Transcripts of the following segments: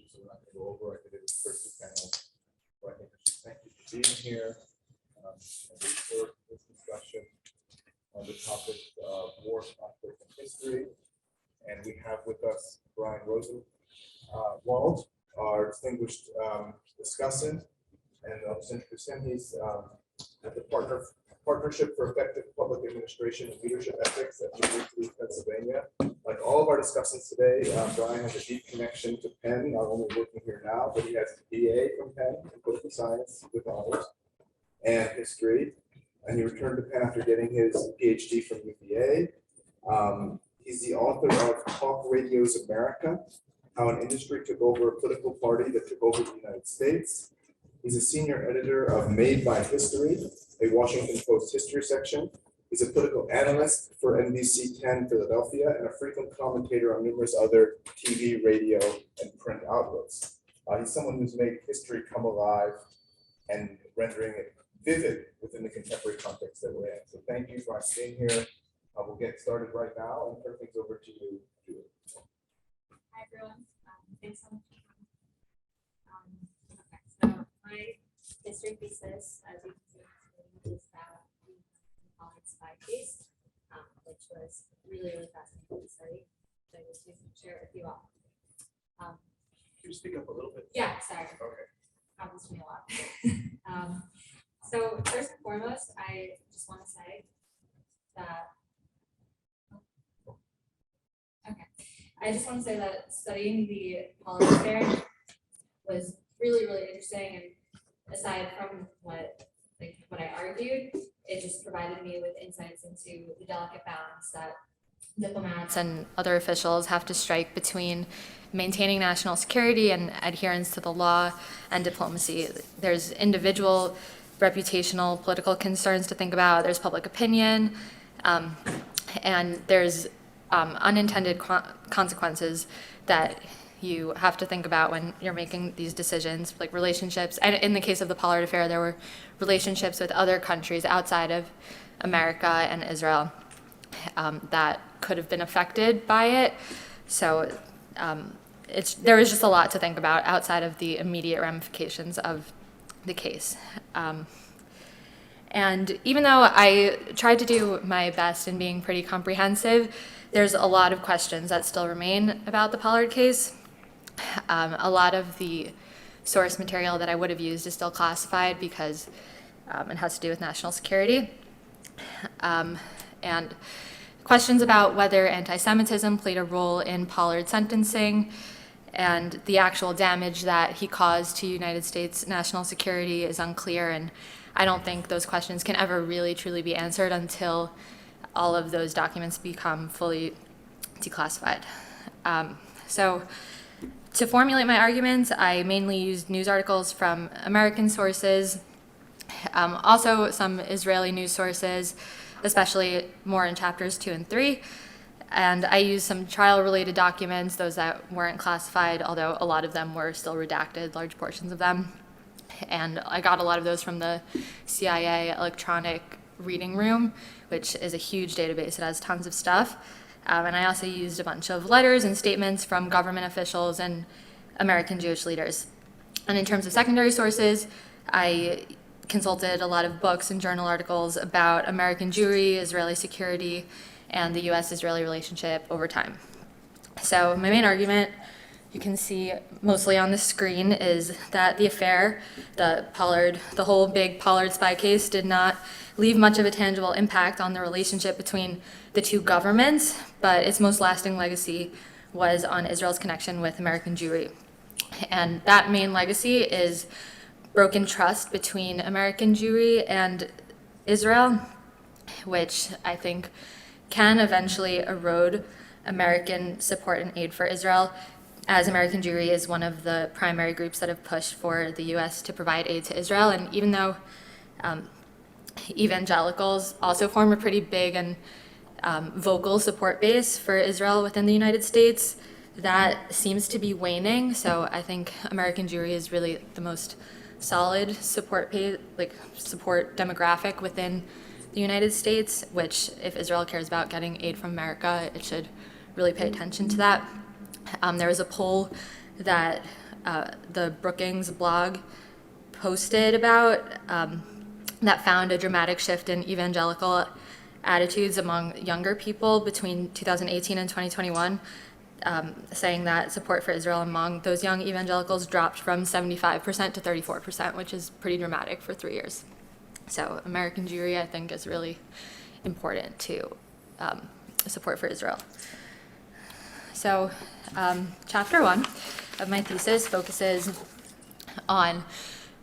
so we're not going to go over. I did it with the first two panels. But I think I should thank you for being here. And we forward to this discussion on the topic of war, conflict, and history. And we have with us Brian ROSENWALD, our distinguished discussant. And I'll just introduce him. He's at the Partnership for Effective Public Administration and Leadership Ethics at the University of Pennsylvania. Like all of our discussants today, Brian has a deep connection to Penn, not only working here now, but he has a BA from Penn in political science with honors and history. And he returned to Penn after getting his PhD from UVA. He's the author of Talk Radio's America, How an Industry Took Over a Political Party That Took Over the United States. He's a senior editor of Made by History, a Washington Post history section. He's a political analyst for NBC 10 Philadelphia and a frequent commentator on numerous other TV, radio, and print outlets. He's someone who's made history come alive and rendering it vivid within the contemporary context that we're in. So thank you for being here. We'll get started right now and turn things over to you, Julie. Hi, everyone. Thanks so much. So my history thesis, as you can see, is about the Pollard spy case, which was really, really fascinating to study. So I just want to share it with you all. Can you speak up a little bit? Yeah, sorry. Okay. Happens to me a lot. So first and foremost, I just want to say that. Okay. I just want to say that studying the Pollard Affair was really, really interesting, and aside from what I argued, it just provided me with insights into the delicate balance that diplomats and other officials have to strike between maintaining national security and adherence to the law and diplomacy. There's individual reputational political concerns to think about, there's public opinion, and there's unintended consequences that you have to think about when you're making these decisions, like relationships. And in the case of the Pollard Affair, there were relationships with other countries outside of America and Israel that could have been affected by it. So there was just a lot to think about outside of the immediate ramifications of the case. And even though I tried to do my best in being pretty comprehensive, there's a lot of questions that still remain about the Pollard case. A lot of the source material that I would have used is still classified because it has to do with national security. And questions about whether anti-Semitism played a role in Pollard's sentencing and the actual damage that he caused to United States national security is unclear, and I don't think those questions can ever really truly be answered until all of those documents become fully declassified. So to formulate my arguments, I mainly used news articles from American sources, also some Israeli news sources, especially more in chapters 2 and 3. And I used some trial-related documents, those that weren't classified, although a lot of them were still redacted, large portions of them. And I got a lot of those from the CIA electronic reading room, which is a huge database. It has tons of stuff. And I also used a bunch of letters and statements from government officials and American Jewish leaders. And in terms of secondary sources, I consulted a lot of books and journal articles about American Jewry, Israeli security, and the US-Israeli relationship over time. So my main argument, you can see mostly on the screen, is that the affair, the whole big Pollard spy case, did not leave much of a tangible impact on the relationship between the two governments, but its most lasting legacy was on Israel's connection with American Jewry. And that main legacy is broken trust between American Jewry and Israel, which I think can eventually erode American support and aid for Israel, as American Jewry is one of the primary groups that have pushed for the US to provide aid to Israel. And even though evangelicals also form a pretty big and vocal support base for Israel within the United States, that seems to be waning. So I think American Jewry is really the most solid support demographic within the United States, which if Israel cares about getting aid from America, it should really pay attention to that. There was a poll that the Brookings blog posted about that found a dramatic shift in evangelical attitudes among younger people between 2018 and 2021, saying that support for Israel among those young evangelicals dropped from 75% to 34%, which is pretty dramatic for 3 years. So American Jewry, I think, is really important to support for Israel. So chapter 1 of my thesis focuses on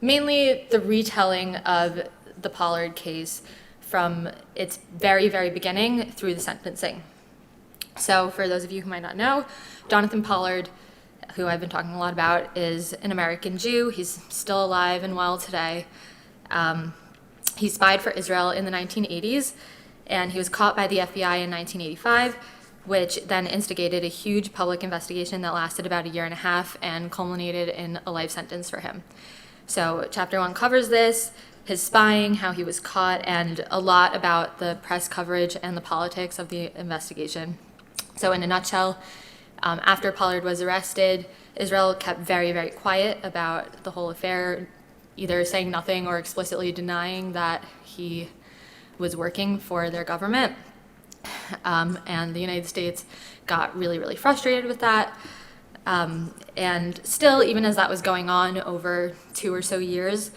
mainly the retelling of the Pollard case from its very, very beginning through the sentencing. So for those of you who might not know, Jonathan Pollard, who I've been talking a lot about, is an American Jew. He's still alive and well today. He spied for Israel in the 1980s, and he was caught by the FBI in 1985, which then instigated a huge public investigation that lasted about a year and a half and culminated in a life sentence for him. So chapter 1 covers this, his spying, how he was caught, and a lot about the press coverage and the politics of the investigation. So in a nutshell, after Pollard was arrested, Israel kept very, very quiet about the whole affair, either saying nothing or explicitly denying that he was working for their government. And the United States got really, really frustrated with that. And still, even as that was going on over 2 or so years,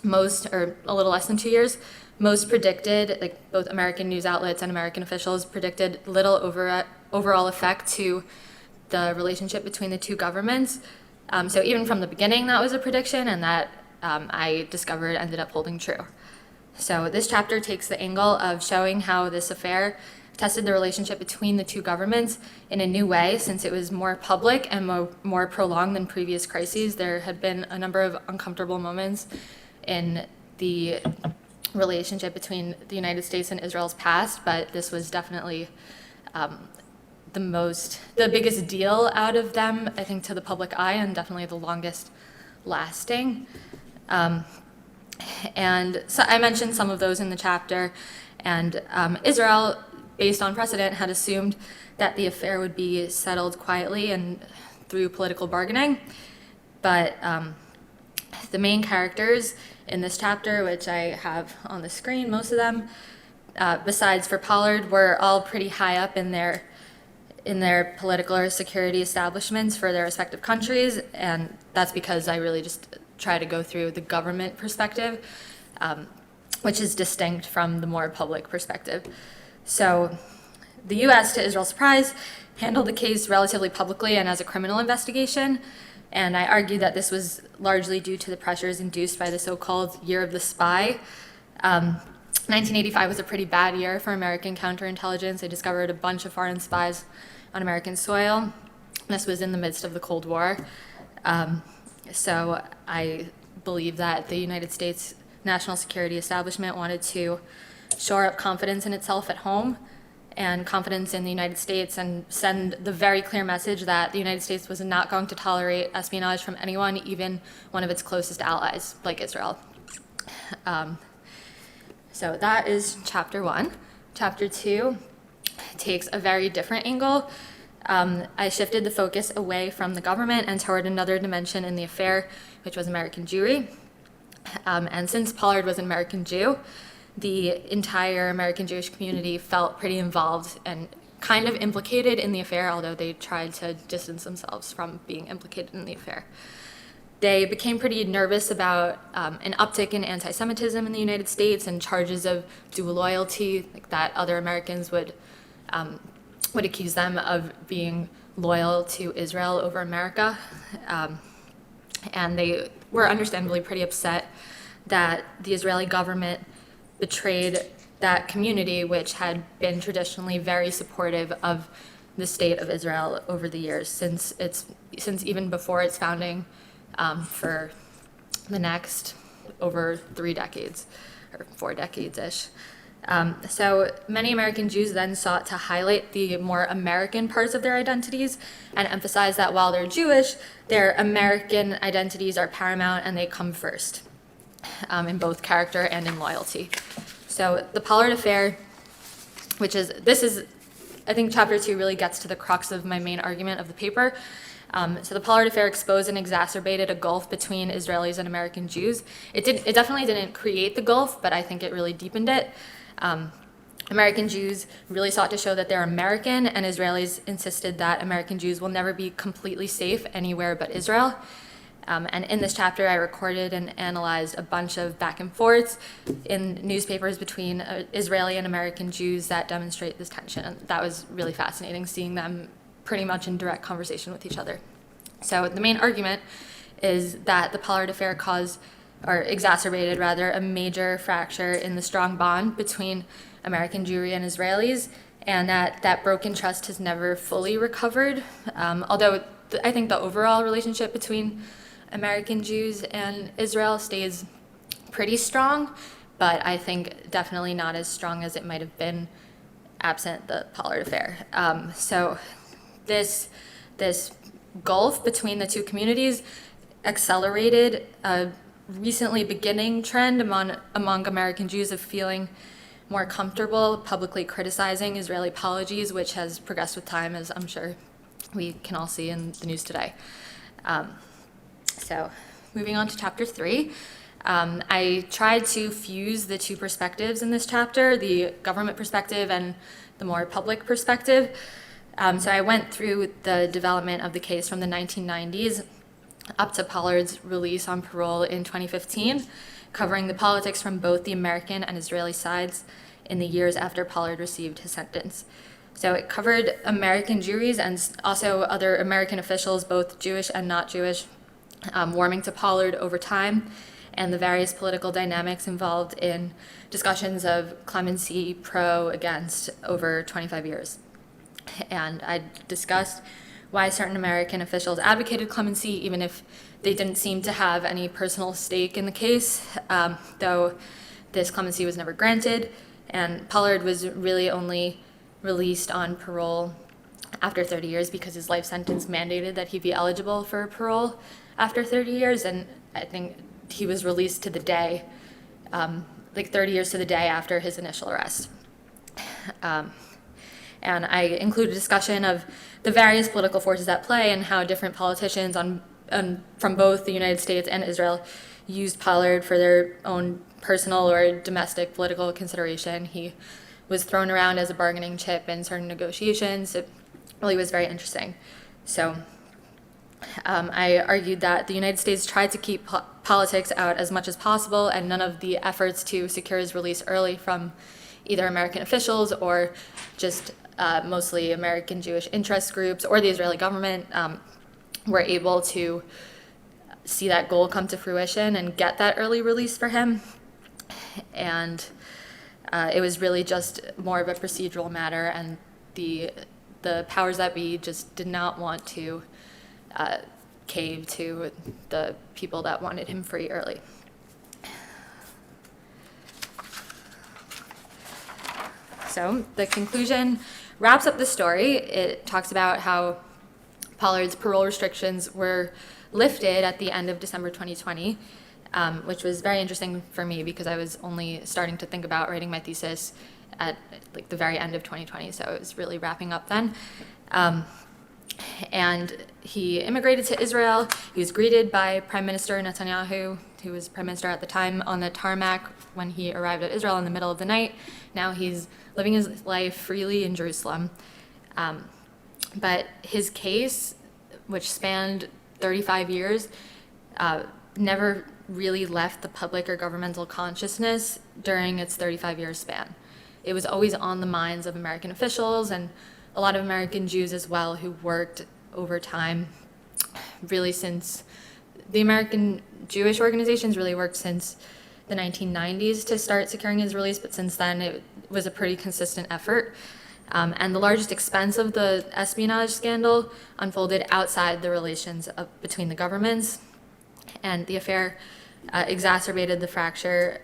most, or a little less than 2 years, most predicted, like both American news outlets and American officials predicted little overall effect to the relationship between the two governments. So even from the beginning, that was a prediction, and that I discovered ended up holding true. So this chapter takes the angle of showing how this affair tested the relationship between the two governments in a new way, since it was more public and more prolonged than previous crises. There had been a number of uncomfortable moments in the relationship between the United States and Israel's past, but this was definitely the biggest deal out of them, I think, to the public eye, and definitely the longest lasting. And so I mentioned some of those in the chapter, and Israel, based on precedent, had assumed that the affair would be settled quietly and through political bargaining. But the main characters in this chapter, which I have on the screen, most of them, besides for Pollard, were all pretty high up in their political or security establishments for their respective countries, and that's because I really just try to go through the government perspective, which is distinct from the more public perspective. So the U.S., to Israel's surprise, handled the case relatively publicly and as a criminal investigation, and I argue that this was largely due to the pressures induced by the so-called Year of the Spy. 1985 was a pretty bad year for American counterintelligence. They discovered a bunch of foreign spies on American soil. This was in the midst of the Cold War. So I believe that the United States national security establishment wanted to shore up confidence in itself at home and confidence in the United States, and send the very clear message that the United States was not going to tolerate espionage from anyone, even one of its closest allies, like Israel. So that is chapter 1. Chapter 2 takes a very different angle. I shifted the focus away from the government and toward another dimension in the affair, which was American Jewry. And since Pollard was an American Jew, the entire American Jewish community felt pretty involved and kind of implicated in the affair, although they tried to distance themselves from being implicated in the affair. They became pretty nervous about an uptick in anti-Semitism in the United States and charges of dual loyalty, like that other Americans would accuse them of being loyal to Israel over America. And they were understandably pretty upset that the Israeli government betrayed that community, which had been traditionally very supportive of the state of Israel over the years, since even before its founding, for the next over 3 decades, or 4 decades-ish. So many American Jews then sought to highlight the more American parts of their identities and emphasize that while they're Jewish, their American identities are paramount and they come first, in both character and in loyalty. So the Pollard Affair, I think chapter 2 really gets to the crux of my main argument of the paper, So the Pollard Affair exposed and exacerbated a gulf between Israelis and American Jews. It definitely didn't create the gulf, but I think it really deepened it. American Jews really sought to show that they're American, and Israelis insisted that American Jews will never be completely safe anywhere but Israel. And in this chapter, I recorded and analyzed a bunch of back and forths in newspapers between Israeli and American Jews that demonstrate this tension. And that was really fascinating, seeing them pretty much in direct conversation with each other. So the main argument is that the Pollard Affair caused, or exacerbated rather, a major fracture in the strong bond between American Jewry and Israelis, and that broken trust has never fully recovered. Although I think the overall relationship between American Jews and Israel stays pretty strong, but I think definitely not as strong as it might have been absent the Pollard Affair. So this gulf between the two communities accelerated a recently beginning trend among American Jews of feeling more comfortable publicly criticizing Israeli apologies, which has progressed with time, as I'm sure we can all see in the news today. So moving on to chapter 3, I tried to fuse the two perspectives in this chapter, the government perspective and the more public perspective. So I went through the development of the case from the 1990s up to Pollard's release on parole in 2015, covering the politics from both the American and Israeli sides in the years after Pollard received his sentence. So it covered American juries and also other American officials, both Jewish and not Jewish, warming to Pollard over time, and the various political dynamics involved in discussions of clemency, pro, against, over 25 years. And I discussed why certain American officials advocated clemency, even if they didn't seem to have any personal stake in the case, though this clemency was never granted, and Pollard was really only released on parole after 30 years because his life sentence mandated that he be eligible for parole after 30 years, and I think he was released to the day, 30 years to the day after his initial arrest. And I included a discussion of the various political forces at play and how different politicians from both the United States and Israel used Pollard for their own personal or domestic political consideration. He was thrown around as a bargaining chip in certain negotiations. It really was very interesting. So I argued that the United States tried to keep politics out as much as possible, and none of the efforts to secure his release early from either American officials or just mostly American Jewish interest groups or the Israeli government were able to see that goal come to fruition and get that early release for him. And it was really just more of a procedural matter, and the powers that be just did not want to cave to the people that wanted him free early. So the conclusion wraps up the story. It talks about how Pollard's parole restrictions were lifted at the end of December 2020, which was very interesting for me because I was only starting to think about writing my thesis at the very end of 2020, so it was really wrapping up then. And he immigrated to Israel. He was greeted by Prime Minister Netanyahu, who was Prime Minister at the time, on the tarmac when he arrived at Israel in the middle of the night. Now he's living his life freely in Jerusalem. But his case, which spanned 35 years, never really left the public or governmental consciousness during its 35-year span. It was always on the minds of American officials and a lot of American Jews as well, who worked over time, really since the American Jewish organizations really worked since the 1990s to start securing his release, but since then it was a pretty consistent effort. And the largest expense of the espionage scandal unfolded outside the relations between the governments, and the affair exacerbated the fracture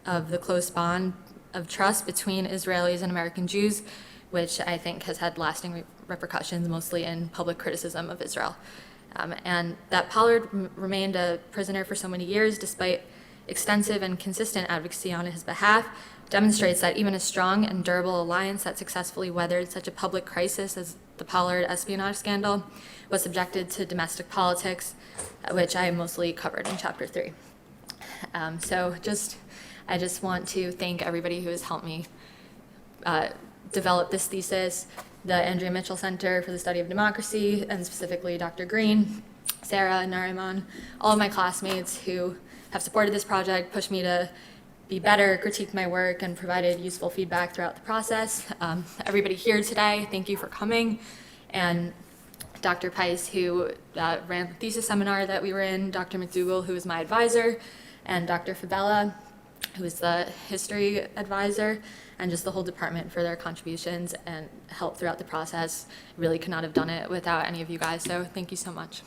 of the close bond of trust between Israelis and American Jews, which I think has had lasting repercussions, mostly in public criticism of Israel. And that Pollard remained a prisoner for so many years, despite extensive and consistent advocacy on his behalf, demonstrates that even a strong and durable alliance that successfully weathered such a public crisis as the Pollard espionage scandal, was subjected to domestic politics, which I mostly covered in Chapter 3. I just want to thank everybody who has helped me develop this thesis, the Andrea Mitchell Center for the Study of Democracy, and specifically Dr. Green, Sarah, Nariman, all of my classmates who have supported this project, pushed me to be better, critiqued my work, and provided useful feedback throughout the process. Everybody here today, thank you for coming. And Dr. Peiss, who ran the thesis seminar that we were in, Dr. McDougall, who was my advisor, and Dr. Fabella, who is the history advisor, and just the whole department for their contributions and help throughout the process. Really could not have done it without any of you guys, so thank you so much.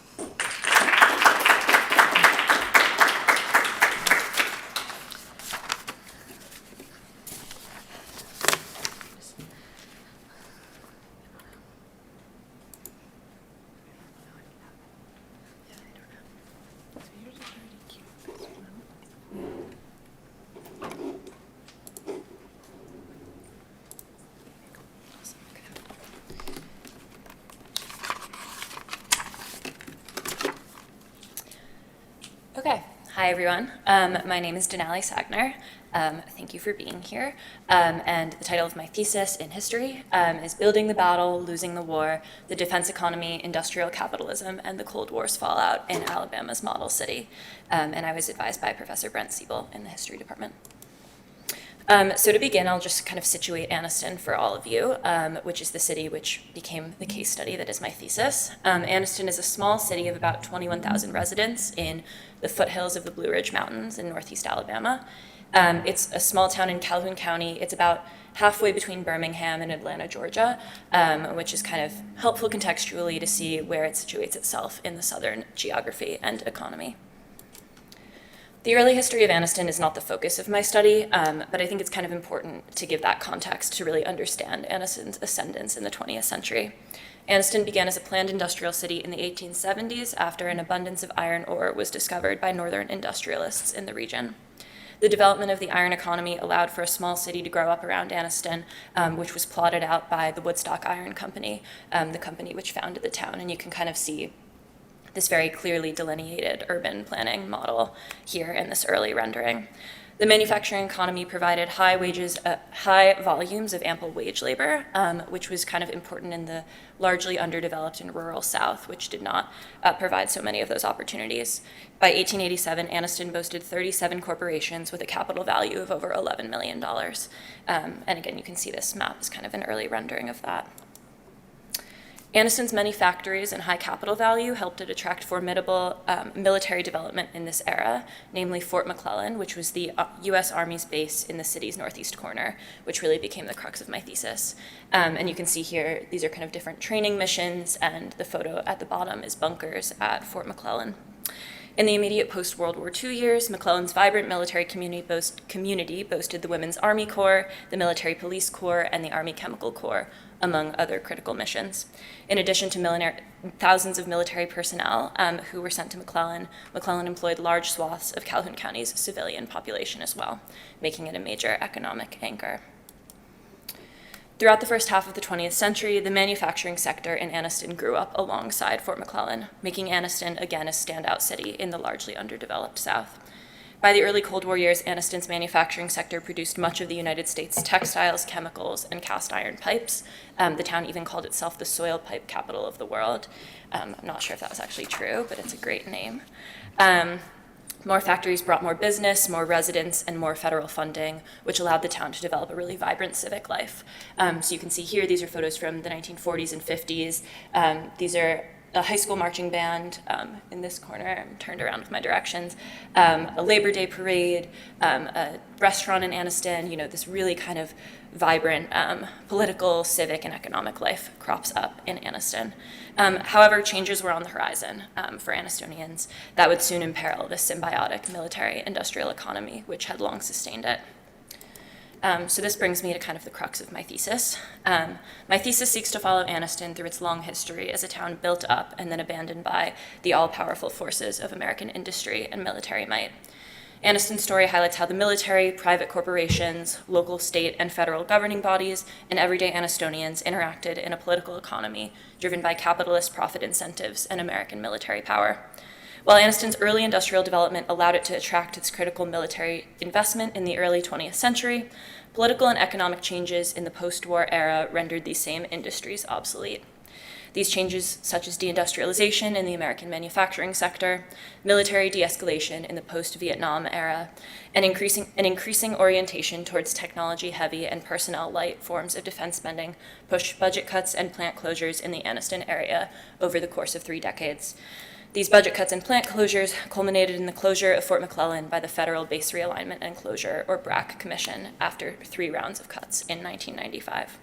Okay, hi everyone. My name is DENALI SAGNER. Thank you for being here. And the title of my thesis in history is Building the Battle, Losing the War, the Defense Economy, Industrial Capitalism, and the Cold War's Fallout in Alabama's Model City. And I was advised by Professor Brent Siebel in the history department. So to begin, I'll just kind of situate Aniston for all of you, which is the city which became the case study that is my thesis. Aniston is a small city of about 21,000 residents in the foothills of the Blue Ridge Mountains in northeast Alabama. It's a small town in Calhoun County. It's about halfway between Birmingham and Atlanta, Georgia, which is kind of helpful contextually to see where it situates itself in the southern geography and economy. The early history of Aniston is not the focus of my study, but I think it's kind of important to give that context to really understand Aniston's ascendance in the 20th century. Aniston began as a planned industrial city in the 1870s after an abundance of iron ore was discovered by northern industrialists in the region. The development of the iron economy allowed for a small city to grow up around Aniston, which was plotted out by the Woodstock Iron Company, the company which founded the town, and you can kind of see this very clearly delineated urban planning model here in this early rendering. The manufacturing economy provided high volumes of ample wage labor, which was kind of important in the largely underdeveloped and rural South, which did not provide so many of those opportunities. By 1887, Aniston boasted 37 corporations with a capital value of over $11 million. And again, you can see this map is kind of an early rendering of that. Aniston's many factories and high capital value helped it attract formidable military development in this era, namely Fort McClellan, which was the U.S. Army's base in the city's northeast corner, which really became the crux of my thesis. And you can see here, these are kind of different training missions, and the photo at the bottom is bunkers at Fort McClellan. In the immediate post-World War II years, McClellan's vibrant military community boasted the Women's Army Corps, the Military Police Corps, and the Army Chemical Corps, among other critical missions. In addition to thousands of military personnel who were sent to McClellan, McClellan employed large swaths of Calhoun County's civilian population as well, making it a major economic anchor. Throughout the first half of the 20th century, the manufacturing sector in Aniston grew up alongside Fort McClellan, making Aniston again a standout city in the largely underdeveloped South. By the early Cold War years, Aniston's manufacturing sector produced much of the United States' textiles, chemicals, and cast iron pipes. The town even called itself the soil pipe capital of the world. I'm not sure if that was actually true, but it's a great name. More factories brought more business, more residents, and more federal funding, which allowed the town to develop a really vibrant civic life. So you can see here, these are photos from the 1940s and 50s. These are a high school marching band in this corner. I'm turned around with my directions. A Labor Day parade, a restaurant in Aniston. You know, this really kind of vibrant political, civic, and economic life crops up in Aniston. However, changes were on the horizon for Anistonians that would soon imperil this symbiotic military-industrial economy, which had long sustained it. So this brings me to kind of the crux of my thesis. My thesis seeks to follow Aniston through its long history as a town built up and then abandoned by the all-powerful forces of American industry and military might. Aniston's story highlights how the military, private corporations, local, state, and federal governing bodies, and everyday Anistonians interacted in a political economy driven by capitalist profit incentives and American military power. While Aniston's early industrial development allowed it to attract its critical military investment in the early 20th century, political and economic changes in the post-war era rendered these same industries obsolete. These changes, such as de-industrialization in the American manufacturing sector, military de-escalation in the post-Vietnam era, and an increasing orientation towards technology-heavy and personnel-light forms of defense spending pushed budget cuts and plant closures in the Aniston area over the course of 3 decades. These budget cuts and plant closures culminated in the closure of Fort McClellan by the Federal Base Realignment and Closure, or BRAC, Commission after 3 rounds of cuts in 1995.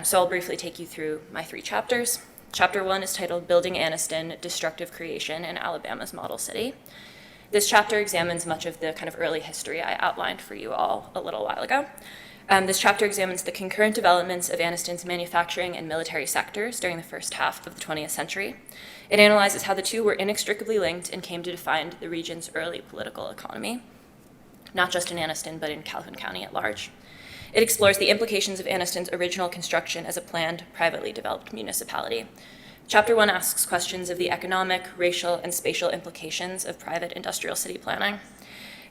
So I'll briefly take you through my 3 chapters. Chapter 1 is titled Building Aniston, Destructive Creation in Alabama's Model City. This chapter examines much of the kind of early history I outlined for you all a little while ago. This chapter examines the concurrent developments of Aniston's manufacturing and military sectors during the first half of the 20th century. It analyzes how the two were inextricably linked and came to define the region's early political economy, not just in Aniston, but in Calhoun County at large. It explores the implications of Aniston's original construction as a planned, privately developed municipality. Chapter 1 asks questions of the economic, racial, and spatial implications of private industrial city planning.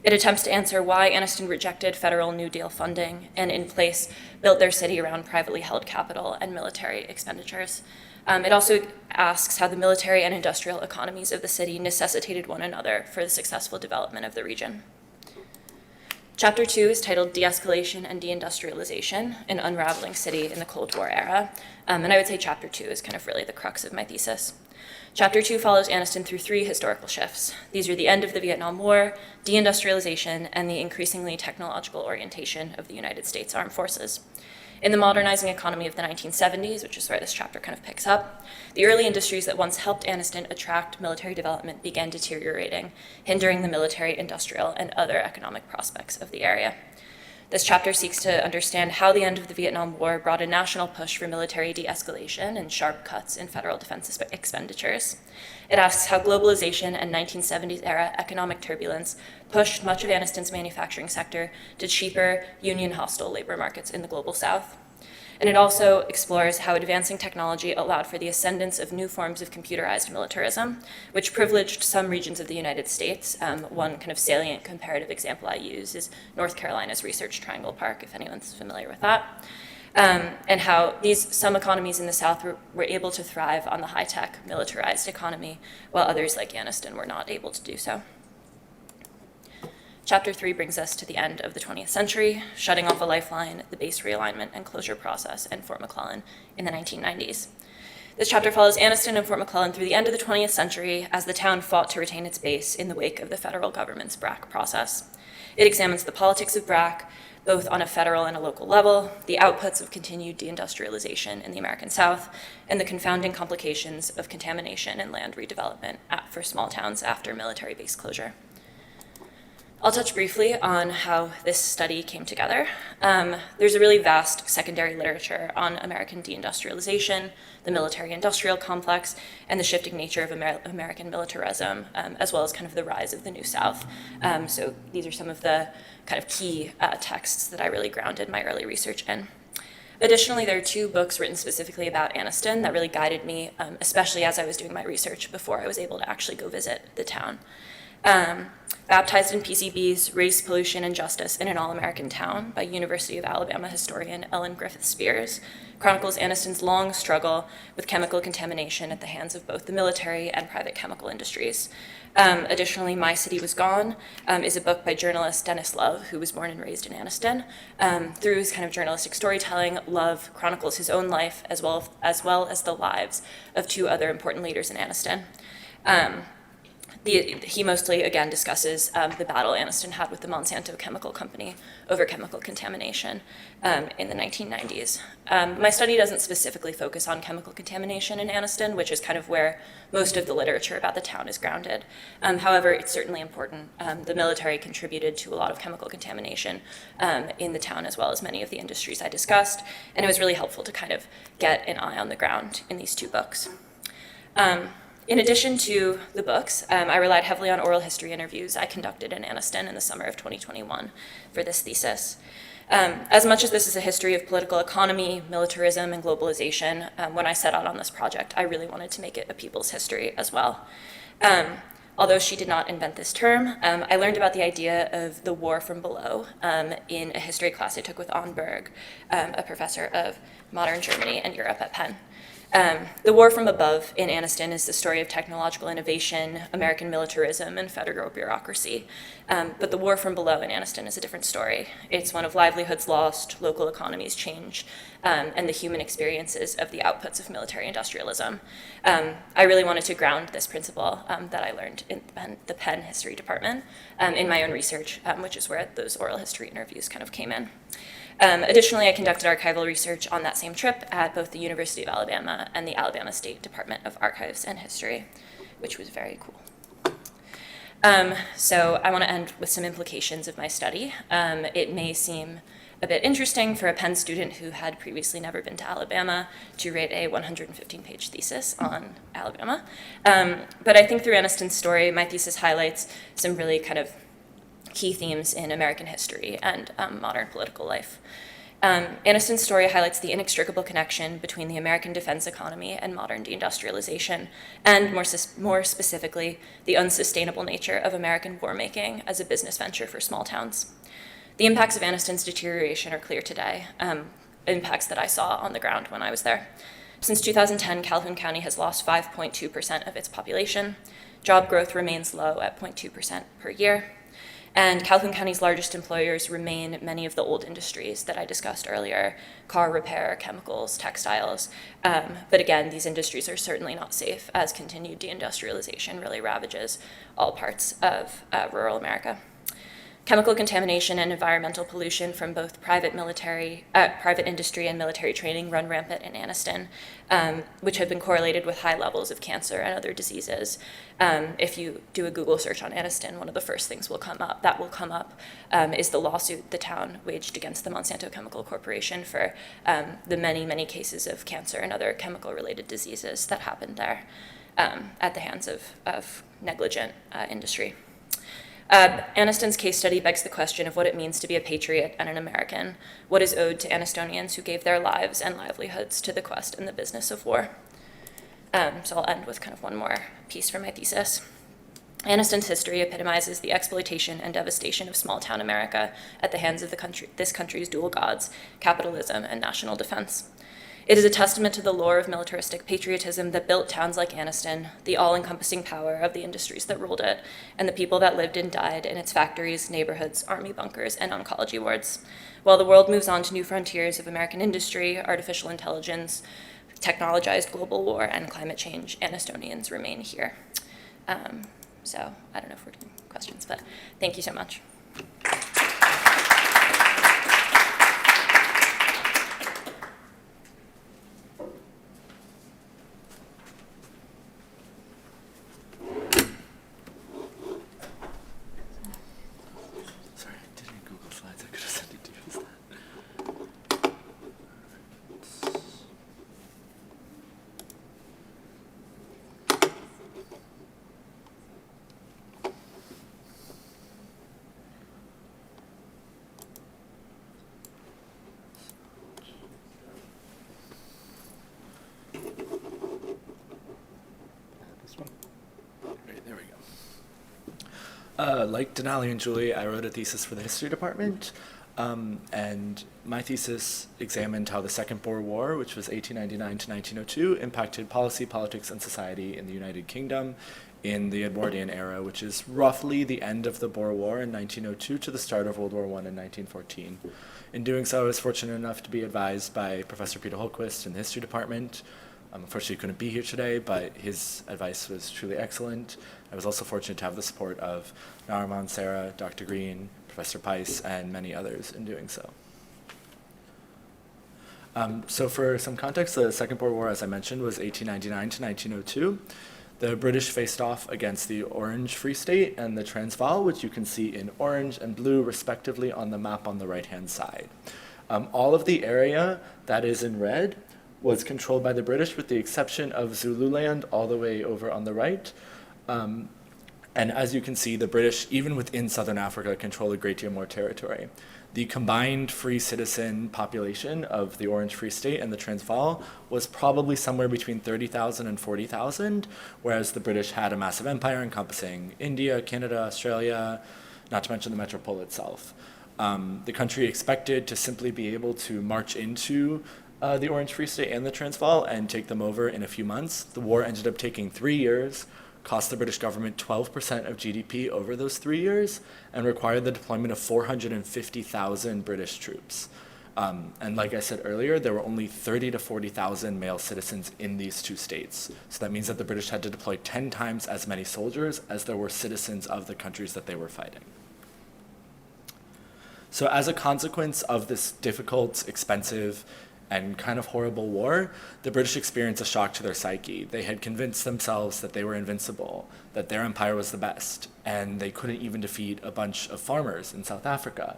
It attempts to answer why Aniston rejected federal New Deal funding and in place built their city around privately held capital and military expenditures. It also asks how the military and industrial economies of the city necessitated one another for the successful development of the region. Chapter 2 is titled De-Escalation and De-Industrialization, an Unraveling City in the Cold War Era. And I would say Chapter 2 is kind of really the crux of my thesis. Chapter 2 follows Aniston through 3 historical shifts. These are the end of the Vietnam War, de-industrialization, and the increasingly technological orientation of the United States Armed Forces. In the modernizing economy of the 1970s, which is where this chapter kind of picks up, the early industries that once helped Aniston attract military development began deteriorating, hindering the military, industrial, and other economic prospects of the area. This chapter seeks to understand how the end of the Vietnam War brought a national push for military de-escalation and sharp cuts in federal defense expenditures. It asks how globalization and 1970s era economic turbulence pushed much of Aniston's manufacturing sector to cheaper, union-hostile labor markets in the global South. And it also explores how advancing technology allowed for the ascendance of new forms of computerized militarism, which privileged some regions of the United States. One kind of salient comparative example I use is North Carolina's Research Triangle Park, if anyone's familiar with that. And how some economies in the South were able to thrive on the high-tech militarized economy, while others like Aniston were not able to do so. Chapter 3 brings us to the end of the 20th century, shutting off a lifeline, the base realignment and closure process in Fort McClellan in the 1990s. This chapter follows Aniston and Fort McClellan through the end of the 20th century as the town fought to retain its base in the wake of the federal government's BRAC process. It examines the politics of BRAC, both on a federal and a local level, the outputs of continued deindustrialization in the American South, and the confounding complications of contamination and land redevelopment for small towns after military base closure. I'll touch briefly on how this study came together. There's a really vast secondary literature on American deindustrialization, the military-industrial complex, and the shifting nature of American militarism, as well as kind of the rise of the New South. So these are some of the kind of key texts that I really grounded my early research in. Additionally, there are 2 books written specifically about Aniston that really guided me, especially as I was doing my research before I was able to actually go visit the town. Baptized in PCBs, Race, Pollution, and Justice in an All-American Town by University of Alabama historian Ellen Griffith Spears chronicles Aniston's long struggle with chemical contamination at the hands of both the military and private chemical industries. Additionally, My City Was Gone is a book by journalist Dennis Love, who was born and raised in Aniston. Through his kind of journalistic storytelling, Love chronicles his own life as well as the lives of 2 other important leaders in Aniston. He mostly, again, discusses the battle Aniston had with the Monsanto Chemical Company over chemical contamination in the 1990s. My study doesn't specifically focus on chemical contamination in Aniston, which is kind of where most of the literature about the town is grounded. However, it's certainly important. The military contributed to a lot of chemical contamination in the town, as well as many of the industries I discussed, and it was really helpful to kind of get an eye on the ground in these 2 books. In addition to the books, I relied heavily on oral history interviews I conducted in Aniston in the summer of 2021 for this thesis. As much as this is a history of political economy, militarism, and globalization, when I set out on this project, I really wanted to make it a people's history as well. Although she did not invent this term, I learned about the idea of the war from below in a history class I took with Anne Berg, a professor of modern Germany and Europe at Penn. The war from above in Aniston is the story of technological innovation, American militarism, and federal bureaucracy. But the war from below in Aniston is a different story. It's one of livelihoods lost, local economies changed, and the human experiences of the outputs of military industrialism. I really wanted to ground this principle that I learned in the Penn History Department in my own research, which is where those oral history interviews kind of came in. Additionally, I conducted archival research on that same trip at both the University of Alabama and the Alabama State Department of Archives and History, which was very cool. So I want to end with some implications of my study. It may seem a bit interesting for a Penn student who had previously never been to Alabama to write a 115-page thesis on Alabama. But I think through Aniston's story, my thesis highlights some really kind of key themes in American history and modern political life. Aniston's story highlights the inextricable connection between the American defense economy and modern deindustrialization, and more specifically, the unsustainable nature of American war-making as a business venture for small towns. The impacts of Aniston's deterioration are clear today, impacts that I saw on the ground when I was there. Since 2010, Calhoun County has lost 5.2% of its population. Job growth remains low at 0.2% per year. And Calhoun County's largest employers remain many of the old industries that I discussed earlier: car repair, chemicals, textiles. But again, these industries are certainly not safe, as continued deindustrialization really ravages all parts of rural America. Chemical contamination and environmental pollution from both private industry and military training run rampant in Aniston, which have been correlated with high levels of cancer and other diseases. If you do a Google search on Aniston, one of the first things will come up is the lawsuit the town waged against the Monsanto Chemical Corporation for the many, many cases of cancer and other chemical-related diseases that happened there at the hands of negligent industry. Aniston's case study begs the question of what it means to be a patriot and an American, what is owed to Anistonians who gave their lives and livelihoods to the quest and the business of war. So I'll end with kind of one more piece from my thesis. Aniston's history epitomizes the exploitation and devastation of small-town America at the hands of this country's dual gods, capitalism and national defense. It is a testament to the lore of militaristic patriotism that built towns like Aniston, the all-encompassing power of the industries that ruled it, and the people that lived and died in its factories, neighborhoods, army bunkers, and oncology wards. While the world moves on to new frontiers of American industry, artificial intelligence, technologized global war, and climate change, Anistonians remain here. So I don't know if we're doing questions, but thank you so much. Like Denali and Julie, I wrote a thesis for the history department, and my thesis examined how the Second Boer War, which was 1899 to 1902, impacted policy, politics, and society in the United Kingdom in the Edwardian era, which is roughly the end of the Boer War in 1902 to the start of World War I in 1914. In doing so, I was fortunate enough to be advised by Professor Peter Holquist in the history department. Unfortunately, he couldn't be here today, but his advice was truly excellent. I was also fortunate to have the support of Nariman Sarah, Dr. Green, Professor Peiss, and many others in doing so. So for some context, the Second Boer War, as I mentioned, was 1899 to 1902. The British faced off against the Orange Free State and the Transvaal, which you can see in orange and blue, respectively, on the map on the right-hand side. All of the area that is in red was controlled by the British, with the exception of Zululand all the way over on the right. And as you can see, the British, even within Southern Africa, control a great deal more territory. The combined free citizen population of the Orange Free State and the Transvaal was probably somewhere between 30,000 and 40,000, whereas the British had a massive empire encompassing India, Canada, Australia, not to mention the metropole itself. The country expected to simply be able to march into the Orange Free State and the Transvaal and take them over in a few months. The war ended up taking 3 years, cost the British government 12% of GDP over those 3 years, and required the deployment of 450,000 British troops. And like I said earlier, there were only 30 to 40,000 male citizens in these two states. So that means that the British had to deploy 10 times as many soldiers as there were citizens of the countries that they were fighting. So as a consequence of this difficult, expensive, and kind of horrible war, the British experienced a shock to their psyche. They had convinced themselves that they were invincible, that their empire was the best, and they couldn't even defeat a bunch of farmers in South Africa.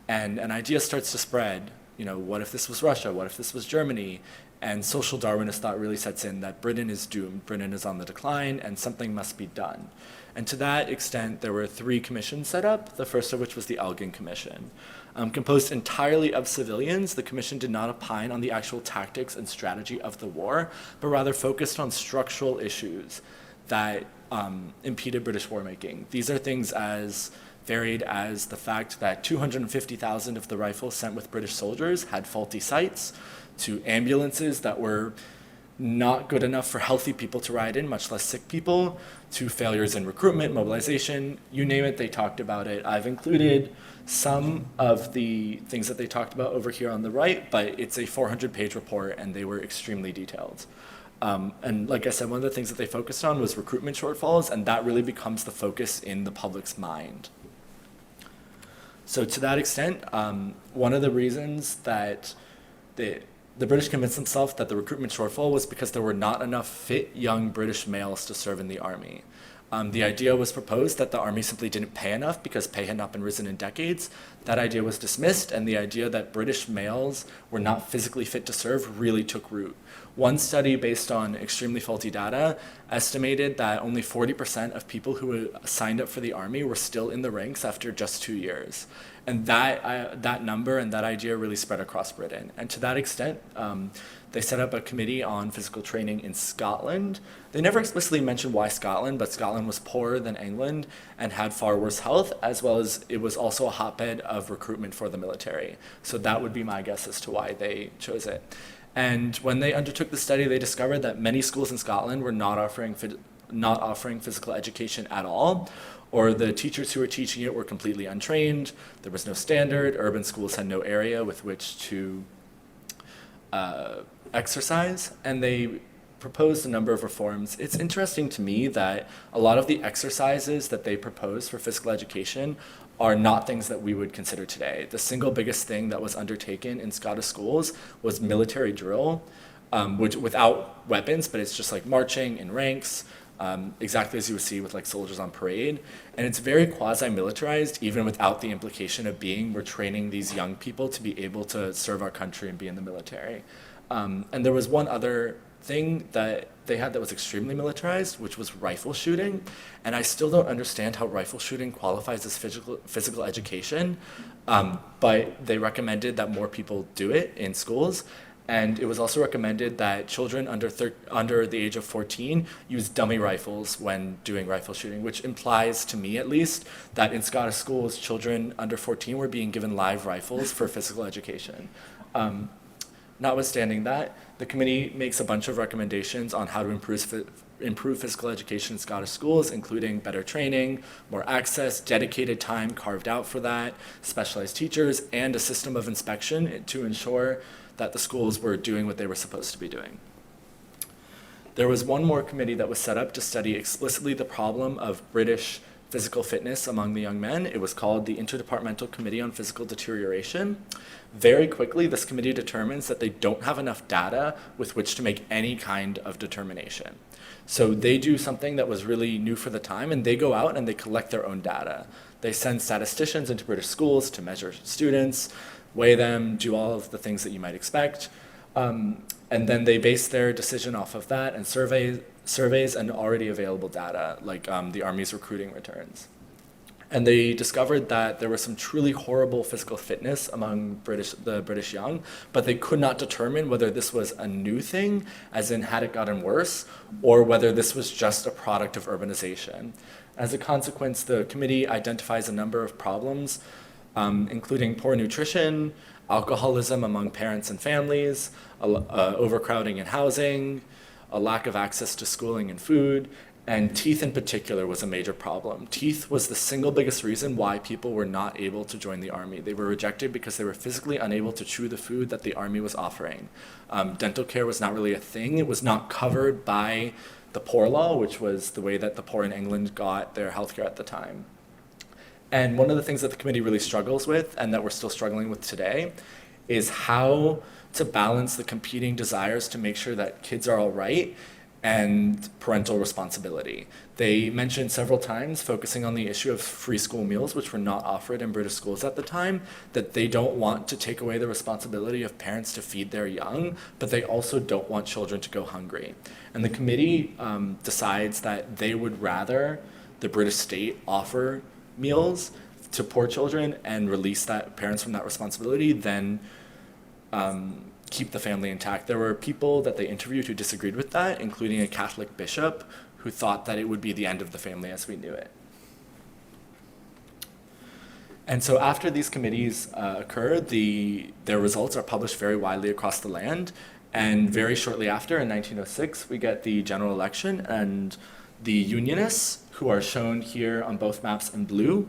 And an idea starts to spread, what if this was Russia? What if this was Germany? And social Darwinist thought really sets in that Britain is doomed, Britain is on the decline, and something must be done. And to that extent, there were 3 commissions set up, the first of which was the Elgin Commission. Composed entirely of civilians, the commission did not opine on the actual tactics and strategy of the war, but rather focused on structural issues that impeded British war making. These are things as varied as the fact that 250,000 of the rifles sent with British soldiers had faulty sights, to ambulances that were not good enough for healthy people to ride in, much less sick people, to failures in recruitment, mobilization, you name it, they talked about it. I've included some of the things that they talked about over here on the right, but it's a 400-page report and they were extremely detailed. And like I said, one of the things that they focused on was recruitment shortfalls, and that really becomes the focus in the public's mind. So to that extent, one of the reasons that the British convinced themselves that the recruitment shortfall was because there were not enough fit young British males to serve in the army. The idea was proposed that the army simply didn't pay enough because pay had not been risen in decades. That idea was dismissed, and the idea that British males were not physically fit to serve really took root. One study based on extremely faulty data estimated that only 40% of people who signed up for the army were still in the ranks after just 2 years. And that number and that idea really spread across Britain. And to that extent, they set up a committee on physical training in Scotland. They never explicitly mentioned why Scotland, but Scotland was poorer than England and had far worse health, as well as it was also a hotbed of recruitment for the military. So that would be my guess as to why they chose it. And when they undertook the study, they discovered that many schools in Scotland were not offering physical education at all, or the teachers who were teaching it were completely untrained. There was no standard. Urban schools had no area with which to exercise, and they proposed a number of reforms. It's interesting to me that a lot of the exercises that they proposed for physical education are not things that we would consider today. The single biggest thing that was undertaken in Scottish schools was military drill, which without weapons, but it's just like marching in ranks, exactly as you would see with like soldiers on parade. And it's very quasi-militarized, even without the implication of we're training these young people to be able to serve our country and be in the military. And there was one other thing that they had that was extremely militarized, which was rifle shooting. And I still don't understand how rifle shooting qualifies as physical education, but they recommended that more people do it in schools. And it was also recommended that children under the age of 14 use dummy rifles when doing rifle shooting, which implies, to me at least, that in Scottish schools, children under 14 were being given live rifles for physical education. Notwithstanding that, the committee makes a bunch of recommendations on how to improve physical education in Scottish schools, including better training, more access, dedicated time carved out for that, specialized teachers, and a system of inspection to ensure that the schools were doing what they were supposed to be doing. There was one more committee that was set up to study explicitly the problem of British physical fitness among the young men. It was called the Interdepartmental Committee on Physical Deterioration. Very quickly, this committee determines that they don't have enough data with which to make any kind of determination. So they do something that was really new for the time, and they go out and they collect their own data. They send statisticians into British schools to measure students, weigh them, do all of the things that you might expect. And then they based their decision off of that and surveys and already available data, like the Army's recruiting returns. And they discovered that there was some truly horrible physical fitness among the British young, but they could not determine whether this was a new thing, as in had it gotten worse, or whether this was just a product of urbanization. As a consequence, the committee identifies a number of problems, including poor nutrition, alcoholism among parents and families, overcrowding in housing, a lack of access to schooling and food, and teeth in particular was a major problem. Teeth was the single biggest reason why people were not able to join the Army. They were rejected because they were physically unable to chew the food that the Army was offering. Dental care was not really a thing. It was not covered by the Poor Law, which was the way that the poor in England got their healthcare at the time. And one of the things that the committee really struggles with, and that we're still struggling with today, is how to balance the competing desires to make sure that kids are all right and parental responsibility. They mentioned several times, focusing on the issue of free school meals, which were not offered in British schools at the time, that they don't want to take away the responsibility of parents to feed their young, but they also don't want children to go hungry. And the committee decides that they would rather the British state offer meals to poor children and release that parents from that responsibility than keep the family intact. There were people that they interviewed who disagreed with that, including a Catholic bishop who thought that it would be the end of the family as we knew it. And so after these committees occurred, their results are published very widely across the land. And very shortly after, in 1906, we get the general election, and the Unionists, who are shown here on both maps in blue,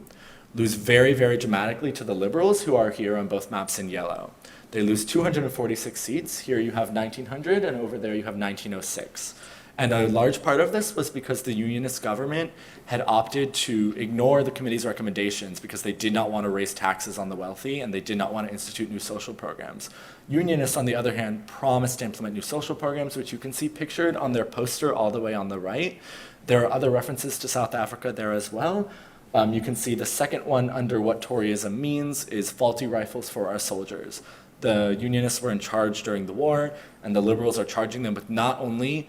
lose very, very dramatically to the Liberals, who are here on both maps in yellow. They lose 246 seats. Here you have 1900, and over there you have 1906. And a large part of this was because the Unionist government had opted to ignore the committee's recommendations because they did not want to raise taxes on the wealthy and they did not want to institute new social programs. Unionists, on the other hand, promised to implement new social programs, which you can see pictured on their poster all the way on the right. There are other references to South Africa there as well. You can see the second one under what Toryism means is faulty rifles for our soldiers. The Unionists were in charge during the war, and the Liberals are charging them with not only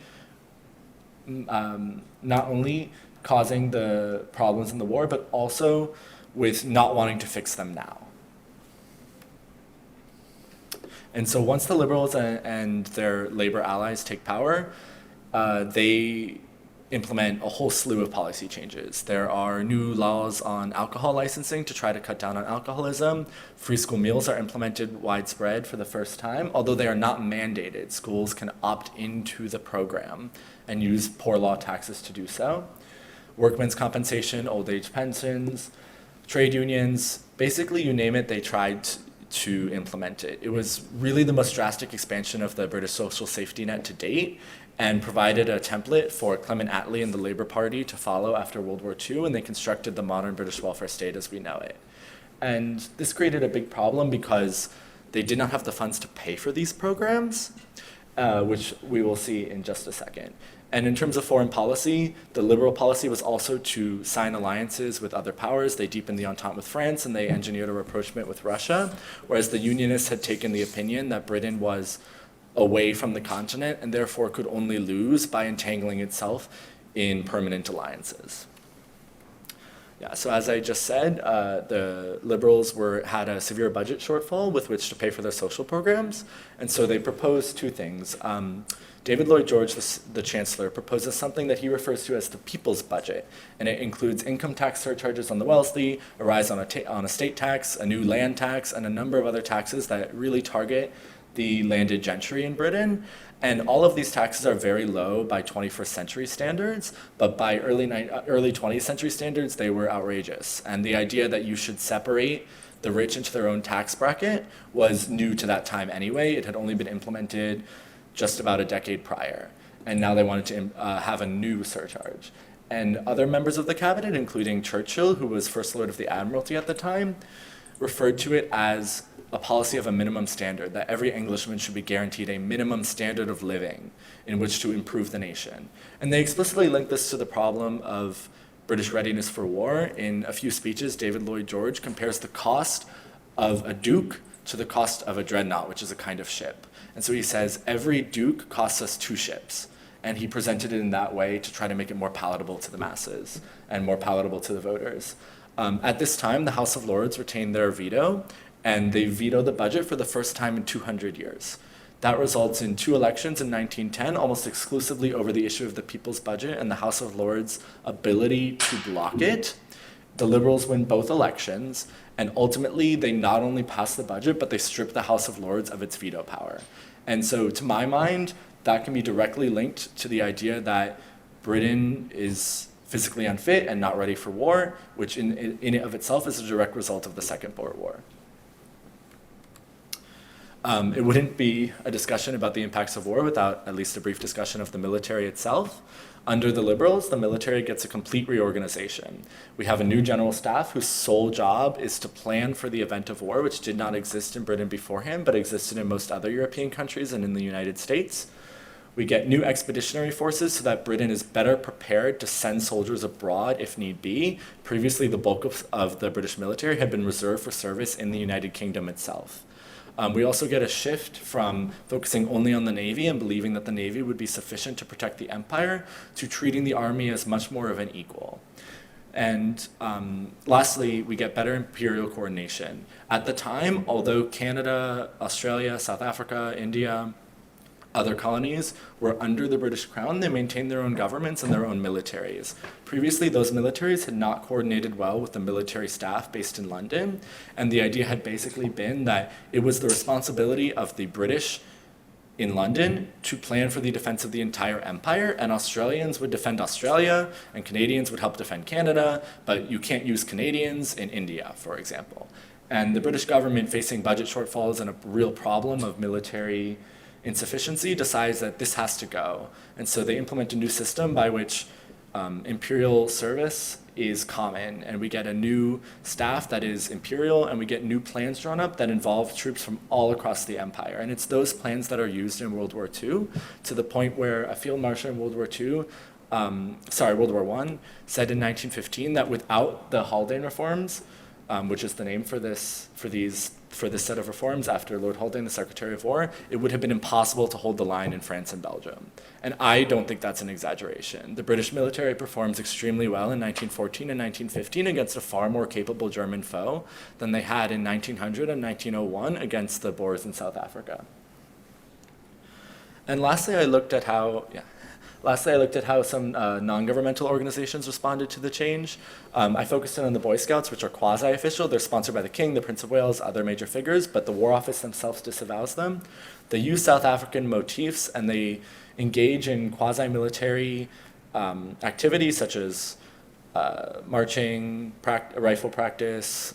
causing the problems in the war, but also with not wanting to fix them now. And so once the Liberals and their labor allies take power, they implement a whole slew of policy changes. There are new laws on alcohol licensing to try to cut down on alcoholism. Free school meals are implemented widespread for the first time, although they are not mandated. Schools can opt into the program and use poor law taxes to do so. Workmen's compensation, old age pensions, trade unions, basically you name it, they tried to implement it. It was really the most drastic expansion of the British social safety net to date, and provided a template for Clement Attlee and the Labour Party to follow after World War II, and they constructed the modern British welfare state as we know it. And this created a big problem because they did not have the funds to pay for these programs, which we will see in just a second. And in terms of foreign policy, the Liberal policy was also to sign alliances with other powers. They deepened the Entente with France, and they engineered a rapprochement with Russia, whereas the Unionists had taken the opinion that Britain was away from the continent and therefore could only lose by entangling itself in permanent alliances. Yeah, so as I just said, the Liberals had a severe budget shortfall with which to pay for their social programs, and so they proposed two things. David Lloyd George, the Chancellor, proposes something that he refers to as the people's budget, and it includes income tax surcharges on the wealthy, a rise on a state tax, a new land tax, and a number of other taxes that really target the landed gentry in Britain. And all of these taxes are very low by 21st century standards, but by early 20th century standards, they were outrageous. And the idea that you should separate the rich into their own tax bracket was new to that time anyway. It had only been implemented just about a decade prior. And now they wanted to have a new surcharge. And other members of the cabinet, including Churchill, who was First Lord of the Admiralty at the time, referred to it as a policy of a minimum standard, that every Englishman should be guaranteed a minimum standard of living in which to improve the nation. And they explicitly linked this to the problem of British readiness for war. In a few speeches, David Lloyd George compares the cost of a duke to the cost of a dreadnought, which is a kind of ship. And so he says, every duke costs us 2 ships. And he presented it in that way to try to make it more palatable to the masses and more palatable to the voters. At this time, the House of Lords retained their veto, and they vetoed the budget for the first time in 200 years. That results in 2 elections in 1910, almost exclusively over the issue of the people's budget and the House of Lords' ability to block it. The Liberals win both elections, and ultimately they not only pass the budget, but they strip the House of Lords of its veto power. And so to my mind, that can be directly linked to the idea that Britain is physically unfit and not ready for war, which in it of itself is a direct result of the Second Boer War. It wouldn't be a discussion about the impacts of war without at least a brief discussion of the military itself. Under the Liberals, the military gets a complete reorganization. We have a new general staff whose sole job is to plan for the event of war, which did not exist in Britain beforehand, but existed in most other European countries and in the United States. We get new expeditionary forces so that Britain is better prepared to send soldiers abroad if need be. Previously, the bulk of the British military had been reserved for service in the United Kingdom itself. We also get a shift from focusing only on the Navy and believing that the Navy would be sufficient to protect the empire to treating the army as much more of an equal. And lastly, we get better imperial coordination. At the time, although Canada, Australia, South Africa, India, other colonies were under the British Crown, they maintained their own governments and their own militaries. Previously, those militaries had not coordinated well with the military staff based in London, and the idea had basically been that it was the responsibility of the British in London to plan for the defense of the entire empire, and Australians would defend Australia, and Canadians would help defend Canada, but you can't use Canadians in India, for example. And the British government, facing budget shortfalls and a real problem of military insufficiency, decides that this has to go. And so they implement a new system by which imperial service is common, and we get a new staff that is imperial, and we get new plans drawn up that involve troops from all across the empire. And it's those plans that are used in World War II, to the point where a field marshal in World War I said in 1915 that without the Haldane reforms, which is the name for this set of reforms after Lord Haldane, the Secretary of War, it would have been impossible to hold the line in France and Belgium. And I don't think that's an exaggeration. The British military performs extremely well in 1914 and 1915 against a far more capable German foe than they had in 1900 and 1901 against the Boers in South Africa. And lastly, I looked at how some non-governmental organizations responded to the change. I focused in on the Boy Scouts, which are quasi-official. They're sponsored by the King, the Prince of Wales, other major figures, but the War Office themselves disavows them. They use South African motifs, and they engage in quasi-military activities such as marching, rifle practice,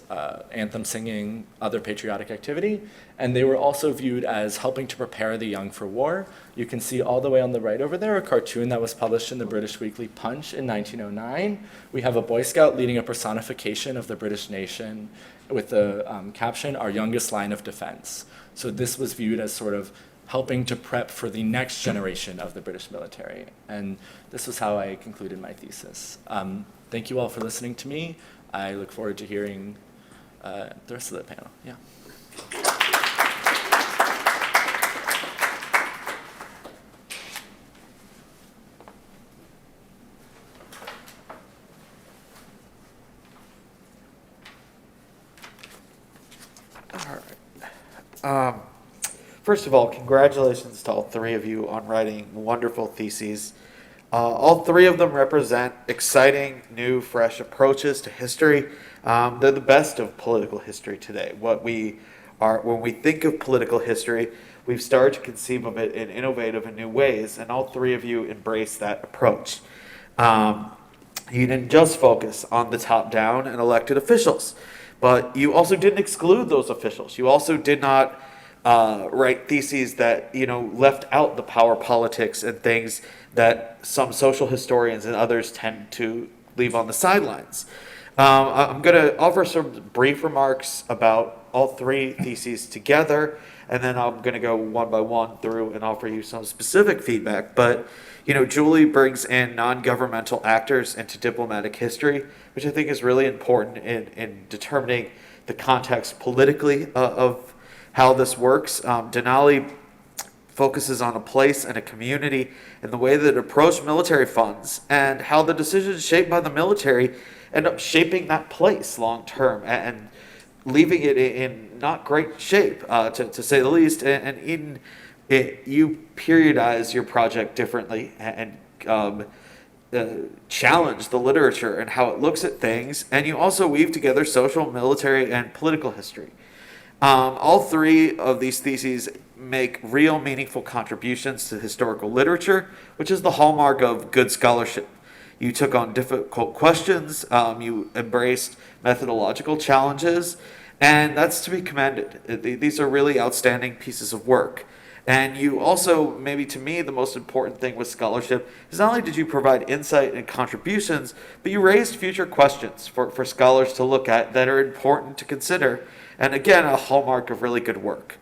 anthem singing, other patriotic activity. And they were also viewed as helping to prepare the young for war. You can see all the way on the right over there a cartoon that was published in the British Weekly Punch in 1909. We have a Boy Scout leading a personification of the British nation with the caption, "Our youngest line of defense." So this was viewed as sort of helping to prep for the next generation of the British military. And this was how I concluded my thesis. Thank you all for listening to me. I look forward to hearing the rest of the panel. Yeah. All right. First of all, congratulations to all 3 of you on writing wonderful theses. All 3 of them represent exciting, new, fresh approaches to history. They're the best of political history today. When we think of political history, we've started to conceive of it in innovative and new ways, and all 3 of you embrace that approach. You didn't just focus on the top-down and elected officials, but you also didn't exclude those officials. You also did not write theses that left out the power politics and things that some social historians and others tend to leave on the sidelines. I'm going to offer some brief remarks about all 3 theses together, and then I'm going to go one by one through and offer you some specific feedback. But Julie brings in non-governmental actors into diplomatic history, which I think is really important in determining the context politically of how this works. DENALI focuses on a place and a community and the way that it approached military funds and how the decisions shaped by the military end up shaping that place long term and leaving it in not great shape, to say the least. And Eden, you periodize your project differently and challenge the literature and how it looks at things, and you also weave together social, military, and political history. All three of these theses make real meaningful contributions to historical literature, which is the hallmark of good scholarship. You took on difficult questions, you embraced methodological challenges, and that's to be commended. These are really outstanding pieces of work. And you also, maybe to me, the most important thing with scholarship is not only did you provide insight and contributions, but you raised future questions for scholars to look at that are important to consider. And again, a hallmark of really good work.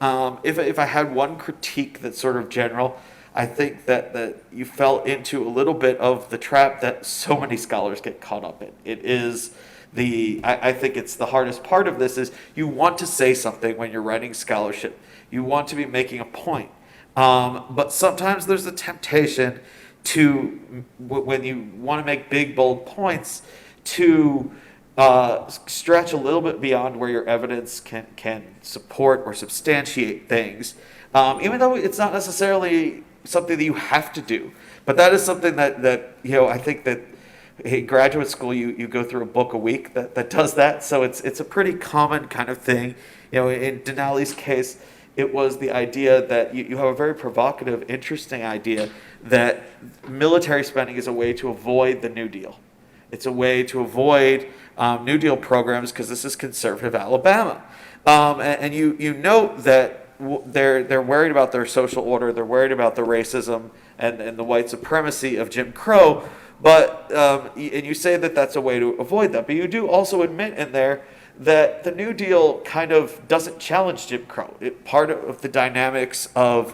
If I had one critique that's sort of general, I think that you fell into a little bit of the trap that so many scholars get caught up in. It is I think it's the hardest part of this is you want to say something when you're writing scholarship. You want to be making a point. But sometimes there's a temptation to, when you want to make big, bold points, to stretch a little bit beyond where your evidence can support or substantiate things, even though it's not necessarily something that you have to do. But that is something that I think that in graduate school you go through a book a week that does that. So it's a pretty common kind of thing. In DENALI's case, it was the idea that you have a very provocative, interesting idea that military spending is a way to avoid the New Deal. It's a way to avoid New Deal programs because this is conservative Alabama. And you note that they're worried about their social order, they're worried about the racism and the white supremacy of Jim Crow, but and you say that that's a way to avoid that. But you do also admit in there that the New Deal kind of doesn't challenge Jim Crow. Part of the dynamics of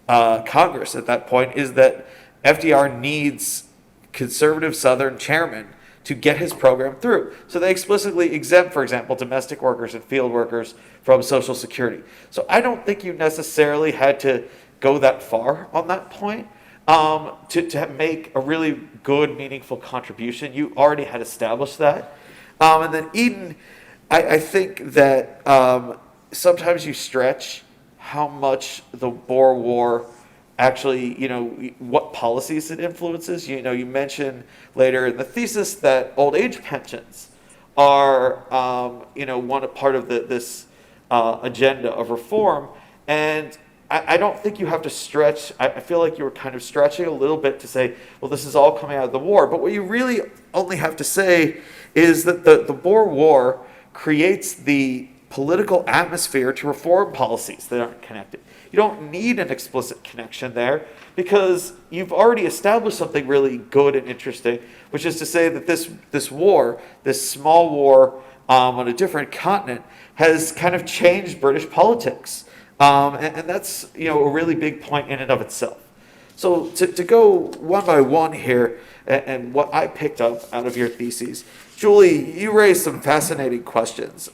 Congress at that point is that FDR needs conservative Southern chairmen to get his program through. So they explicitly exempt, for example, domestic workers and field workers from Social Security. So I don't think you necessarily had to go that far on that point to make a really good, meaningful contribution. You already had established that. And then Eden, I think that sometimes you stretch how much the Boer War actually, what policies it influences. You mentioned later in the thesis that old age pensions are, one part of this agenda of reform. And I don't think you have to stretch. I feel like you were kind of stretching a little bit to say, well, this is all coming out of the war. But what you really only have to say is that the Boer War creates the political atmosphere to reform policies that aren't connected. You don't need an explicit connection there because you've already established something really good and interesting, which is to say that this war, this small war on a different continent, has kind of changed British politics. And that's a really big point in and of itself. So to go one by one here, and what I picked up out of your theses, Julie, you raised some fascinating questions.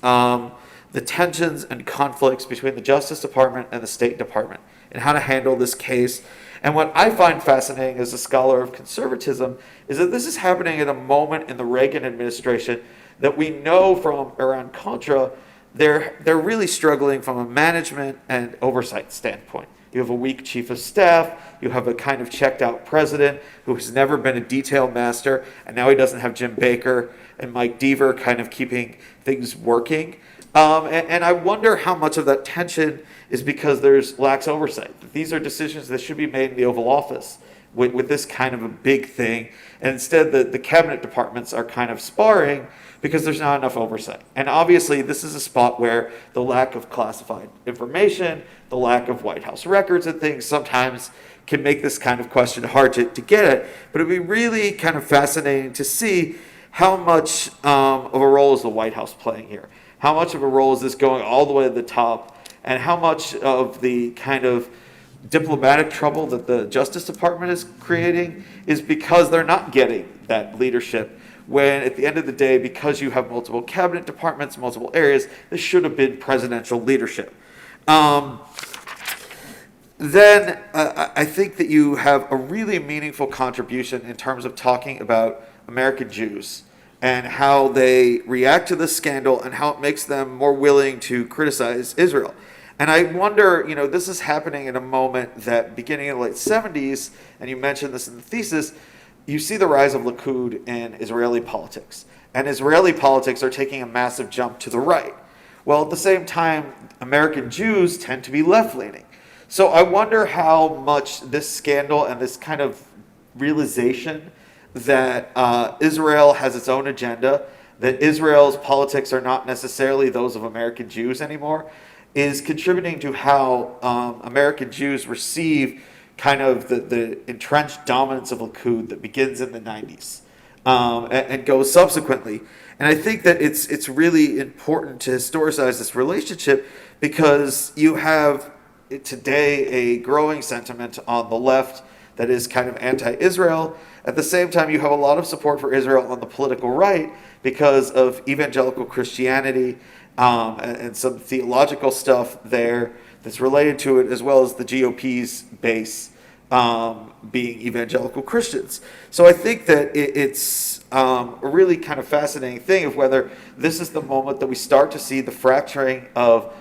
The tensions and conflicts between the Justice Department and the State Department and how to handle this case. And what I find fascinating as a scholar of conservatism is that this is happening at a moment in the Reagan administration that we know from Iran-Contra, they're really struggling from a management and oversight standpoint. You have a weak chief of staff, you have a kind of checked out president who has never been a detail master, and now he doesn't have Jim Baker and Mike Deaver kind of keeping things working. And I wonder how much of that tension is because there's lax oversight. These are decisions that should be made in the Oval Office with this kind of a big thing. And instead, the cabinet departments are kind of sparring because there's not enough oversight. And obviously, this is a spot where the lack of classified information, the lack of White House records and things sometimes can make this kind of question hard to get at. But it'd be really kind of fascinating to see how much of a role is the White House playing here. How much of a role is this going all the way to the top? And how much of the kind of diplomatic trouble that the Justice Department is creating is because they're not getting that leadership, when at the end of the day, because you have multiple cabinet departments, multiple areas, this should have been presidential leadership. Then I think that you have a really meaningful contribution in terms of talking about American Jews and how they react to this scandal and how it makes them more willing to criticize Israel. And I wonder, this is happening in a moment that beginning in the late 70s, and you mentioned this in the thesis, you see the rise of Likud in Israeli politics. And Israeli politics are taking a massive jump to the right. Well, at the same time, American Jews tend to be left-leaning. So I wonder how much this scandal and this kind of realization that Israel has its own agenda, that Israel's politics are not necessarily those of American Jews anymore, is contributing to how American Jews receive kind of the entrenched dominance of Likud that begins in the 90s and goes subsequently. And I think that it's really important to historicize this relationship because you have today a growing sentiment on the left that is kind of anti-Israel. At the same time, you have a lot of support for Israel on the political right because of evangelical Christianity and some theological stuff there that's related to it, as well as the GOP's base being evangelical Christians. So I think that it's a really kind of fascinating thing of whether this is the moment that we start to see the fracturing of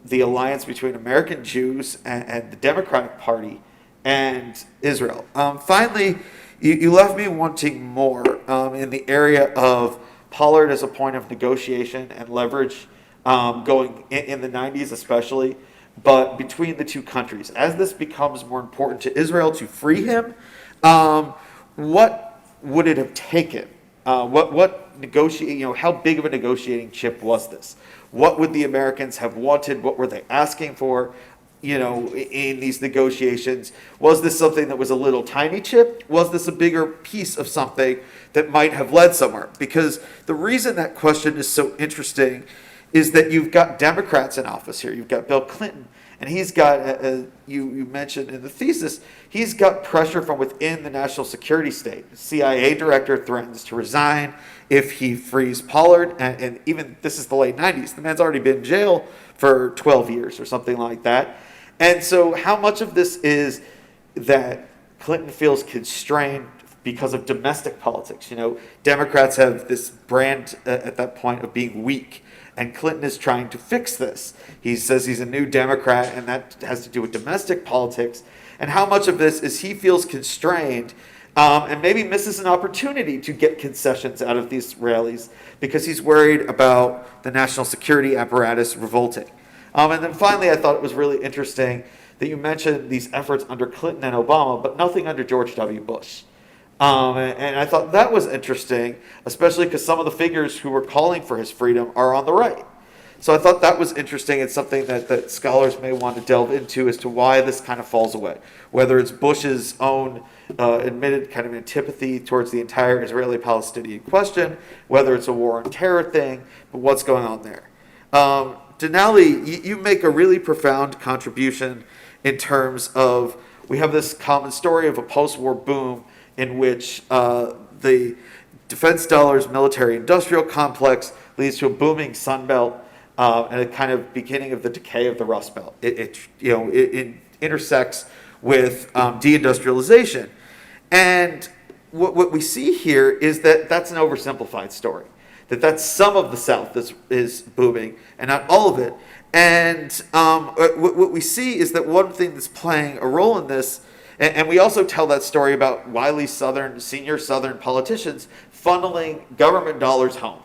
the alliance between American Jews and the Democratic Party and Israel. Finally, you left me wanting more in the area of Pollard as a point of negotiation and leverage going in the 90s especially, but between the two countries. As this becomes more important to Israel to free him, what would it have taken? What negotiate? How big of a negotiating chip was this? What would the Americans have wanted? What were they asking for? In these negotiations, was this something that was a little tiny chip? Was this a bigger piece of something that might have led somewhere? Because the reason that question is so interesting is that you've got Democrats in office here. You've got Bill Clinton, and he's got, you mentioned in the thesis, he's got pressure from within the national security state. The CIA director threatens to resign if he frees Pollard, and even, this is the late 90s, the man's already been in jail for 12 years or something like that. And so how much of this is that Clinton feels constrained because of domestic politics? Democrats have this brand at that point of being weak, and Clinton is trying to fix this. He says he's a new Democrat, and that has to do with domestic politics. And how much of this is he feels constrained and maybe misses an opportunity to get concessions out of these rallies because he's worried about the national security apparatus revolting. And then finally, I thought it was really interesting that you mentioned these efforts under Clinton and Obama, but nothing under George W. Bush. And I thought that was interesting, especially because some of the figures who were calling for his freedom are on the right. So I thought that was interesting. It's something that scholars may want to delve into as to why this kind of falls away. Whether it's Bush's own admitted kind of antipathy towards the entire Israeli-Palestinian question, whether it's a war on terror thing, but what's going on there. DENALI, you make a really profound contribution in terms of, we have this common story of a post-war boom in which the defense dollars military-industrial complex leads to a booming Sunbelt and a kind of beginning of the decay of the Rust Belt. It intersects with de-industrialization. And what we see here is that that's an oversimplified story. That's some of the South that is booming and not all of it. And what we see is that one thing that's playing a role in this, and we also tell that story about wily senior Southern politicians funneling government dollars home,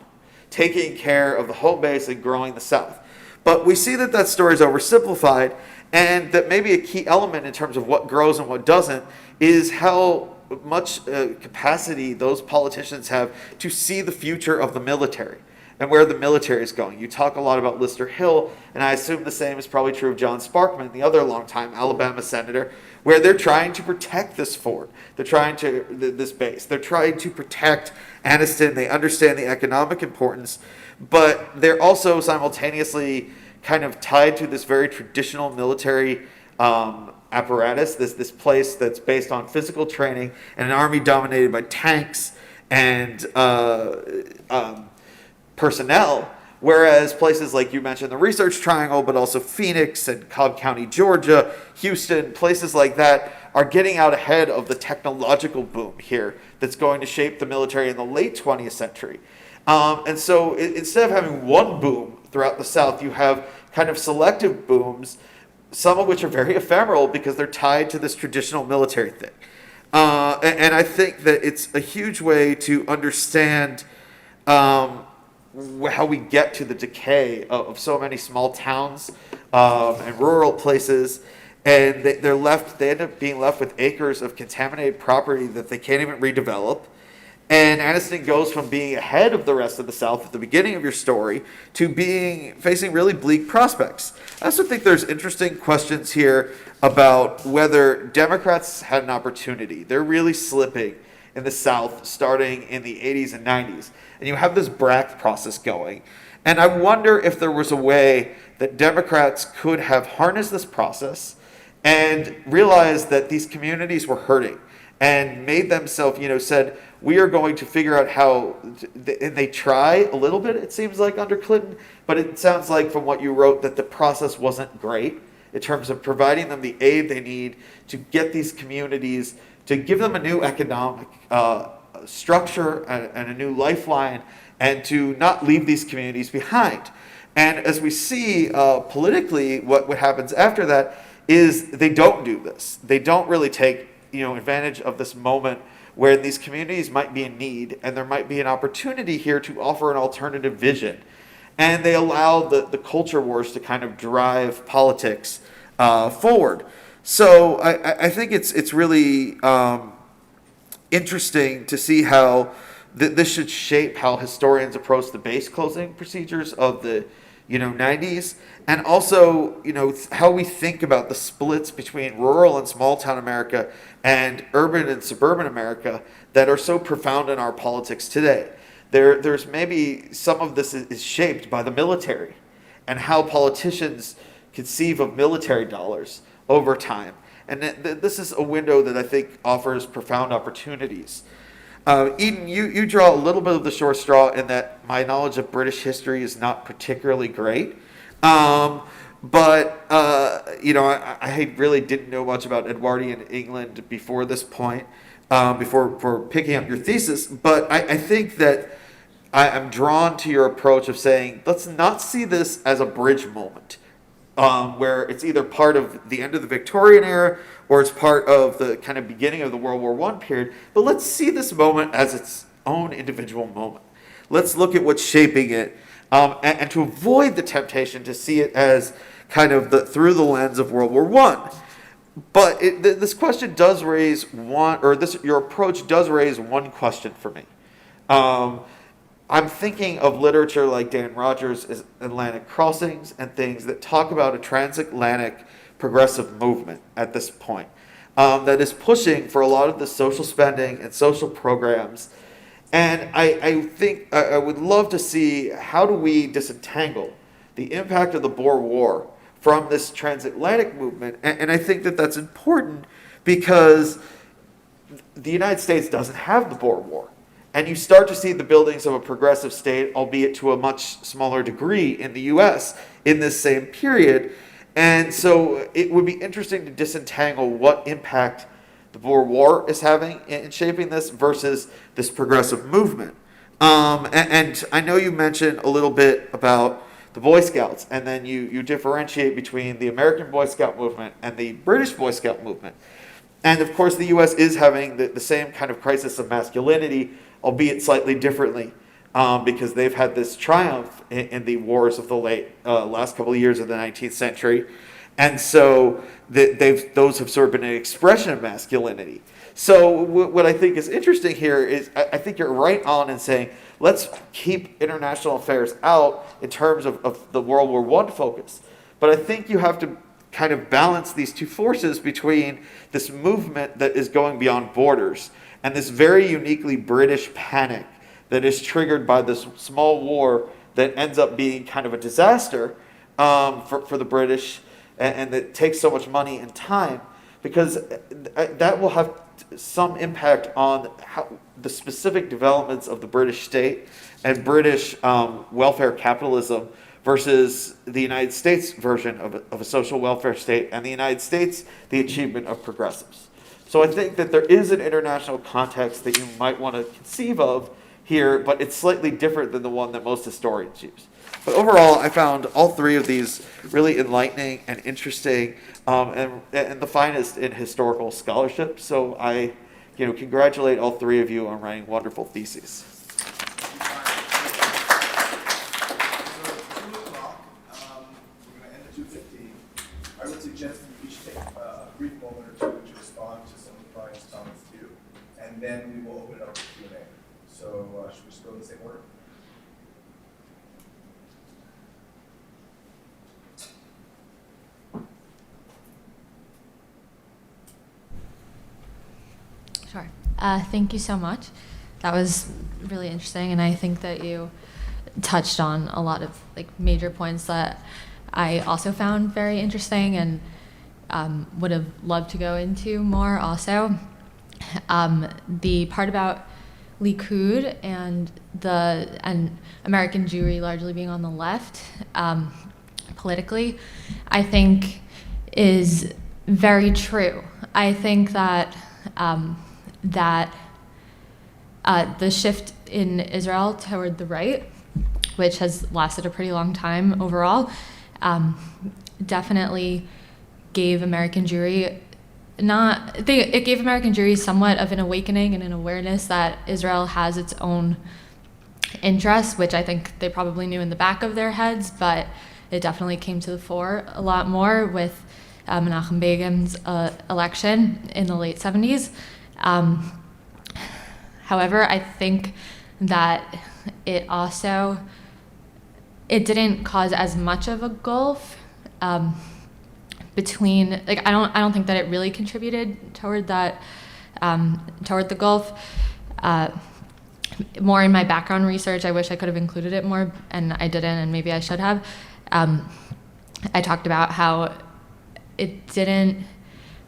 taking care of the home base and growing the South. But we see that story is oversimplified, and that maybe a key element in terms of what grows and what doesn't is how much capacity those politicians have to see the future of the military and where the military is going. You talk a lot about Lister Hill, and I assume the same is probably true of John Sparkman, the other longtime Alabama senator, where they're trying to protect this fort. They're trying to, this base. They're trying to protect Aniston. They understand the economic importance, but they're also simultaneously kind of tied to this very traditional military apparatus, this place that's based on physical training and an army dominated by tanks and personnel, Whereas places like you mentioned, the Research Triangle, but also Phoenix and Cobb County, Georgia, Houston, places like that are getting out ahead of the technological boom here that's going to shape the military in the late 20th century. And so instead of having one boom throughout the South, you have kind of selective booms, some of which are very ephemeral because they're tied to this traditional military thing. And I think that it's a huge way to understand how we get to the decay of so many small towns and rural places. And they end up being left with acres of contaminated property that they can't even redevelop. And Aniston goes from being ahead of the rest of the South at the beginning of your story to facing really bleak prospects. I also think there's interesting questions here about whether Democrats had an opportunity. They're really slipping in the South starting in the 80s and 90s. And you have this BRAC process going. And I wonder if there was a way that Democrats could have harnessed this process and realized that these communities were hurting and made themselves, said, we are going to figure out how, and they try a little bit, it seems like, under Clinton, but it sounds like from what you wrote that the process wasn't great in terms of providing them the aid they need to get these communities, to give them a new economic structure and a new lifeline, and to not leave these communities behind. And as we see politically, what happens after that is they don't do this. They don't really take advantage of this moment where these communities might be in need and there might be an opportunity here to offer an alternative vision. And they allow the culture wars to kind of drive politics forward. So I think it's really interesting to see how this should shape how historians approach the base closing procedures of the 90s, and also how we think about the splits between rural and small town America and urban and suburban America that are so profound in our politics today. There's maybe some of this is shaped by the military and how politicians conceive of military dollars over time. And this is a window that I think offers profound opportunities. Eden, you draw a little bit of the short straw in that my knowledge of British history is not particularly great. But I really didn't know much about Edwardian England before this point, before picking up your thesis. But I think that I'm drawn to your approach of saying, let's not see this as a bridge moment, where it's either part of the end of the Victorian era or it's part of the kind of beginning of the World War I period. But let's see this moment as its own individual moment. Let's look at what's shaping it, and to avoid the temptation to see it as kind of through the lens of World War I. But this question does raise your approach does raise one question for me. I'm thinking of literature like Dan Rogers' Atlantic Crossings and things that talk about a transatlantic progressive movement at this point that is pushing for a lot of the social spending and social programs. And I think I would love to see how do we disentangle the impact of the Boer War from this transatlantic movement. And I think that that's important because the United States doesn't have the Boer War. And you start to see the buildings of a progressive state, albeit to a much smaller degree in the U.S. in this same period. And so it would be interesting to disentangle what impact the Boer War is having in shaping this versus this progressive movement. And I know you mentioned a little bit about the Boy Scouts, and then you differentiate between the American Boy Scout movement and the British Boy Scout movement. And of course, the U.S. is having the same kind of crisis of masculinity, albeit slightly differently, because they've had this triumph in the wars of the last couple of years of the 19th century. And so those have sort of been an expression of masculinity. So what I think is interesting here is I think you're right on in saying, let's keep international affairs out in terms of the World War I focus. But I think you have to kind of balance these two forces between this movement that is going beyond borders and this very uniquely British panic that is triggered by this small war that ends up being kind of a disaster for the British, and that takes so much money and time, because that will have some impact on the specific developments of the British state and British welfare capitalism versus the United States version of a social welfare state, and the United States, the achievement of progressives. So I think that there is an international context that you might want to conceive of here, but it's slightly different than the one that most historians use. But overall, I found all three of these really enlightening and interesting, and the finest in historical scholarship. So I, congratulate all three of you on writing wonderful theses. We're going to end at 2:15. I would suggest we each take a brief moment or two to respond to some of Brian's comments too, and then we will open it up to Q&A. So should we just go in the same order? Sure. Thank you so much. That was really interesting, and I think that you touched on a lot of major points that I also found very interesting and would have loved to go into more also. The part about Likud and American Jewry largely being on the left politically, I think is very true. I think that the shift in Israel toward the right, which has lasted a pretty long time overall, definitely gave American Jewry it gave American Jewry somewhat of an awakening and an awareness that Israel has its own interests, which I think they probably knew in the back of their heads, but it definitely came to the fore a lot more with Menachem Begin's election in the late 70s. However, I think that it didn't cause as much of a gulf between, I don't think that it really contributed toward that, toward the gulf. More in my background research, I wish I could have included it more, and I didn't, and maybe I should have. I talked about how it didn't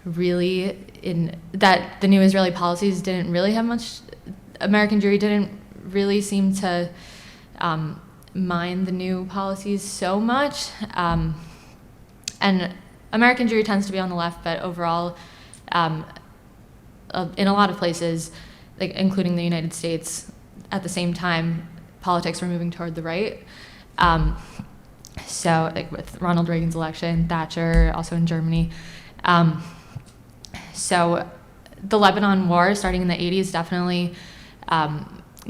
really, that the new Israeli policies didn't really have much, American Jewry didn't really seem to mind the new policies so much. And American Jewry tends to be on the left, but overall, in a lot of places, including the United States, at the same time, politics were moving toward the right. So with Ronald Reagan's election, Thatcher, also in Germany. So the Lebanon War, starting in the 80s, definitely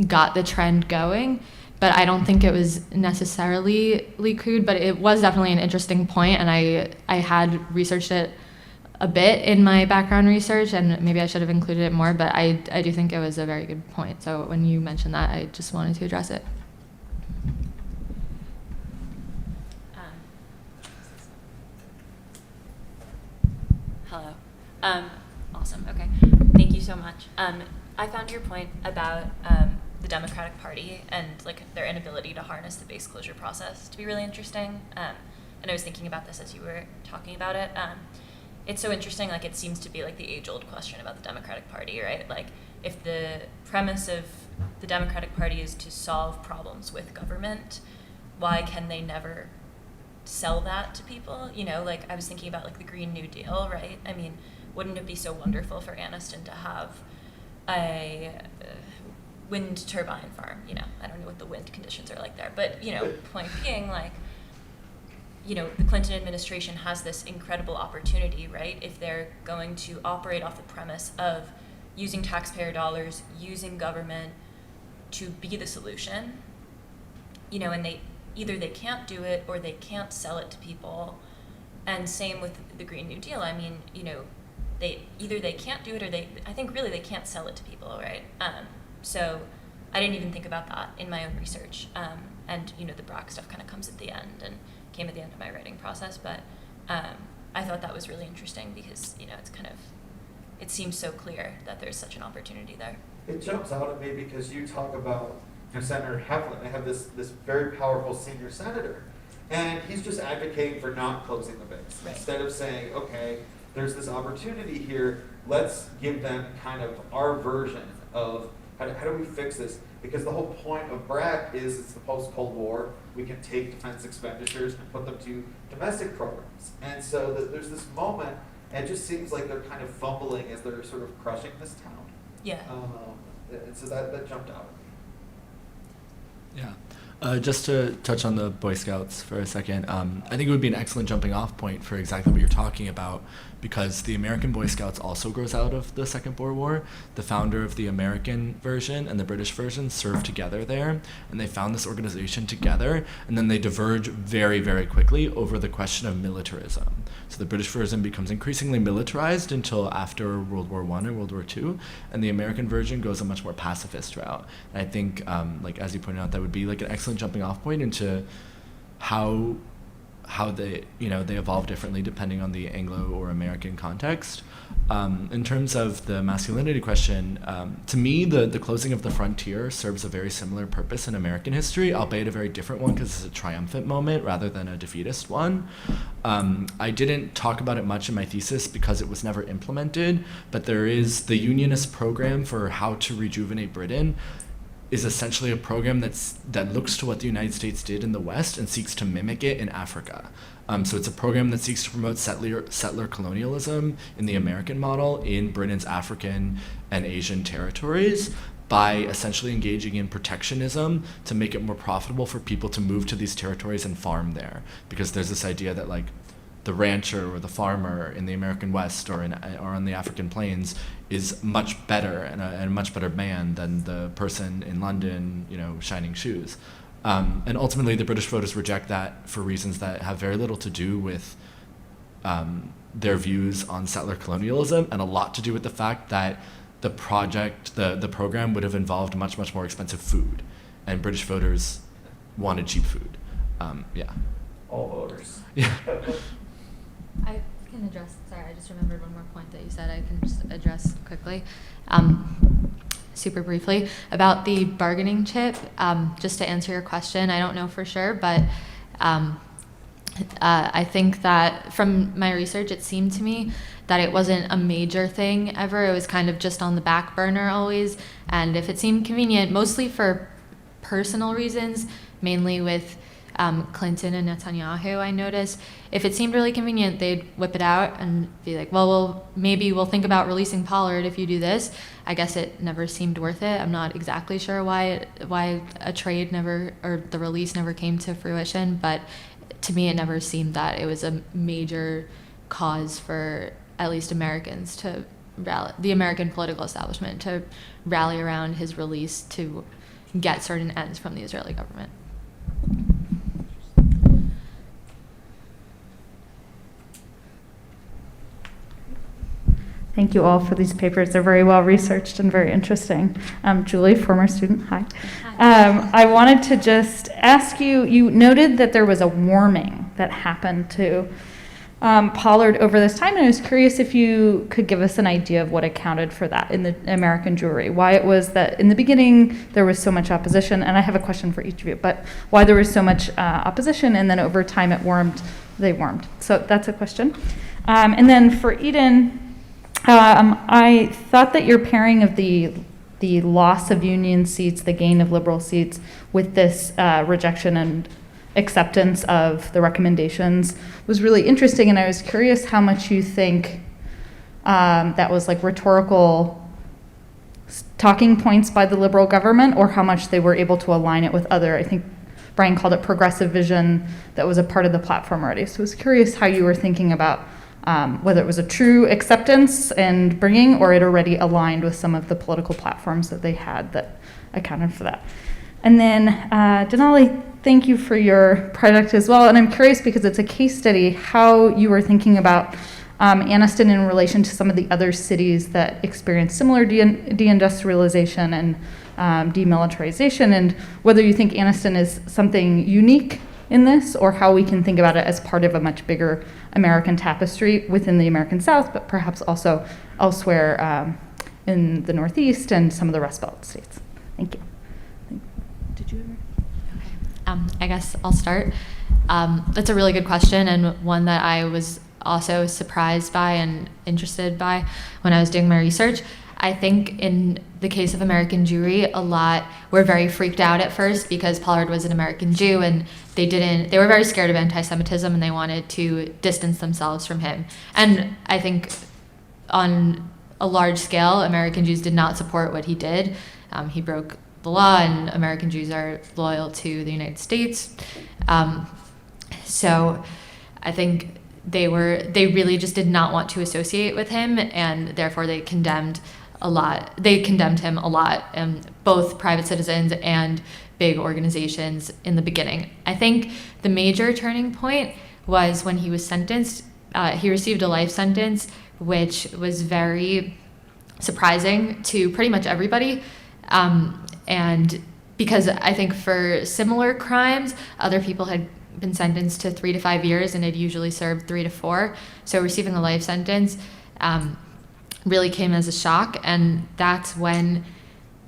got the trend going. But I don't think it was necessarily Likud, but it was definitely an interesting point, and I had researched it a bit in my background research, and maybe I should have included it more, but I do think it was a very good point. So when you mentioned that, I just wanted to address it. Hello. Awesome. Okay. Thank you so much. I found your point about the Democratic Party and their inability to harness the base closure process to be really interesting. And I was thinking about this as you were talking about it. It's so interesting. It seems to be the age-old question about the Democratic Party, right? If the premise of the Democratic Party is to solve problems with government, why can they never sell that to people? I was thinking about the Green New Deal, right? I mean, wouldn't it be so wonderful for Aniston to have a wind turbine farm? I don't know what the wind conditions are like there, but point being, the Clinton administration has this incredible opportunity, right? If they're going to operate off the premise of using taxpayer dollars, using government to be the solution, and they can't do it or they can't sell it to people. And same with the Green New Deal. I mean, they can't do it or I think really they can't sell it to people, right? So I didn't even think about that in my own research. And the Brock stuff kind of comes at the end and came at the end of my writing process. But I thought that was really interesting because, it seems so clear that there's such an opportunity there. It jumps out at me because you talk about Senator Heflin. I have this very powerful senior senator, and he's just advocating for not closing the base. Right. Instead of saying, okay, there's this opportunity here, let's give them kind of our version of how do we fix this? Because the whole point of BRAC is it's the post-Cold War. We can take defense expenditures and put them to domestic programs. And so there's this moment, and it just seems like they're kind of fumbling as they're sort of crushing this town. Yeah. And so that jumped out. Yeah. Just to touch on the Boy Scouts for a second, I think it would be an excellent jumping off point for exactly what you're talking about, because the American Boy Scouts also grows out of the Second Boer War. The founder of the American version and the British version served together there, and they found this organization together, and then they diverge very, very quickly over the question of militarism. So the British version becomes increasingly militarized until after World War I and World War II, and the American version goes a much more pacifist route. And I think, like as you pointed out, that would be like an excellent jumping off point into how they they evolve differently depending on the Anglo or American context. In terms of the masculinity question, to me the closing of the frontier serves a very similar purpose in American history, albeit a very different one because it's a triumphant moment rather than a defeatist one. I didn't talk about it much in my thesis because it was never implemented, but there is the Unionist program for how to rejuvenate Britain is essentially a program that looks to what the United States did in the West and seeks to mimic it in Africa. So it's a program that seeks to promote settler colonialism in the American model in Britain's African and Asian territories by essentially engaging in protectionism to make it more profitable for people to move to these territories and farm there. Because there's this idea that like the rancher or the farmer in the American West or on the African plains is much better and a much better man than the person in London, shining shoes. And ultimately, the British voters reject that for reasons that have very little to do with their views on settler colonialism and a lot to do with the fact that the program would have involved much, much more expensive food. And British voters wanted cheap food. Yeah. All voters. Yeah. I can address, sorry, I just remembered one more point that you said I can just address quickly. Super briefly, about the bargaining chip, just to answer your question, I don't know for sure, but I think that from my research, it seemed to me that it wasn't a major thing ever. It was kind of just on the back burner always, and if it seemed convenient, mostly for personal reasons, mainly with Clinton and Netanyahu, I noticed, if it seemed really convenient, they'd whip it out and be like, well, maybe we'll think about releasing Pollard if you do this. I guess it never seemed worth it. I'm not exactly sure why a trade never, or the release never came to fruition, but to me it never seemed that it was a major cause for at least Americans to rally, the American political establishment to rally around his release to get certain ends from the Israeli government. Thank you all for these papers. They're very well researched and very interesting. Julie, former student, hi. I wanted to just ask you, you noted that there was a warming that happened to Pollard over this time, and I was curious if you could give us an idea of what accounted for that in the American jury, why it was that in the beginning there was so much opposition, and I have a question for each of you, but why there was so much opposition, and then over time they warmed. So that's a question. And then for Eden, I thought that your pairing of the loss of Union seats, the gain of Liberal seats, with this rejection and acceptance of the recommendations was really interesting, and I was curious how much you think that was like rhetorical talking points by the Liberal government, or how much they were able to align it with other, I think Brian called it progressive vision that was a part of the platform already. So I was curious how you were thinking about whether it was a true acceptance and bringing, or it already aligned with some of the political platforms that they had that accounted for that. And then DENALI, thank you for your project as well. And I'm curious, because it's a case study, how you were thinking about Aniston in relation to some of the other cities that experienced similar deindustrialization and demilitarization, and whether you think Aniston is something unique in this, or how we can think about it as part of a much bigger American tapestry within the American South, but perhaps also elsewhere in the Northeast and some of the Rust Belt states. Thank you. Did you ever? I guess I'll start. That's a really good question, and one that I was also surprised by and interested by when I was doing my research. I think in the case of American Jewry, a lot were very freaked out at first because Pollard was an American Jew, and they were very scared of anti-Semitism, and they wanted to distance themselves from him. And I think on a large scale, American Jews did not support what he did. He broke the law, and American Jews are loyal to the United States. So I think they really just did not want to associate with him, and therefore they condemned him a lot, both private citizens and big organizations in the beginning. I think the major turning point was when he was sentenced. He received a life sentence, which was very surprising to pretty much everybody. And because I think for similar crimes, other people had been sentenced to 3 to 5 years and had usually served 3 to 4. So receiving a life sentence really came as a shock. And that's when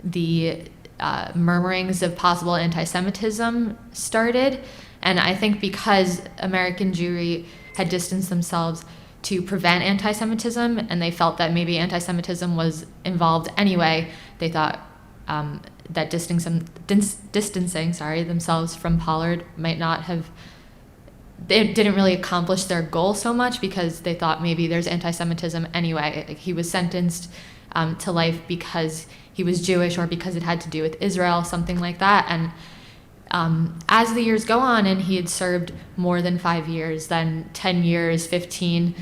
the murmurings of possible anti-Semitism started. And I think because American Jewry had distanced themselves to prevent anti-Semitism, and they felt that maybe anti-Semitism was involved anyway, they thought that distancing themselves from Pollard might not have, they didn't really accomplish their goal so much because they thought maybe there's anti-Semitism anyway. Like, he was sentenced to life because he was Jewish or because it had to do with Israel, something like that. And as the years go on and he had served more than 5 years, then 10 years, 15,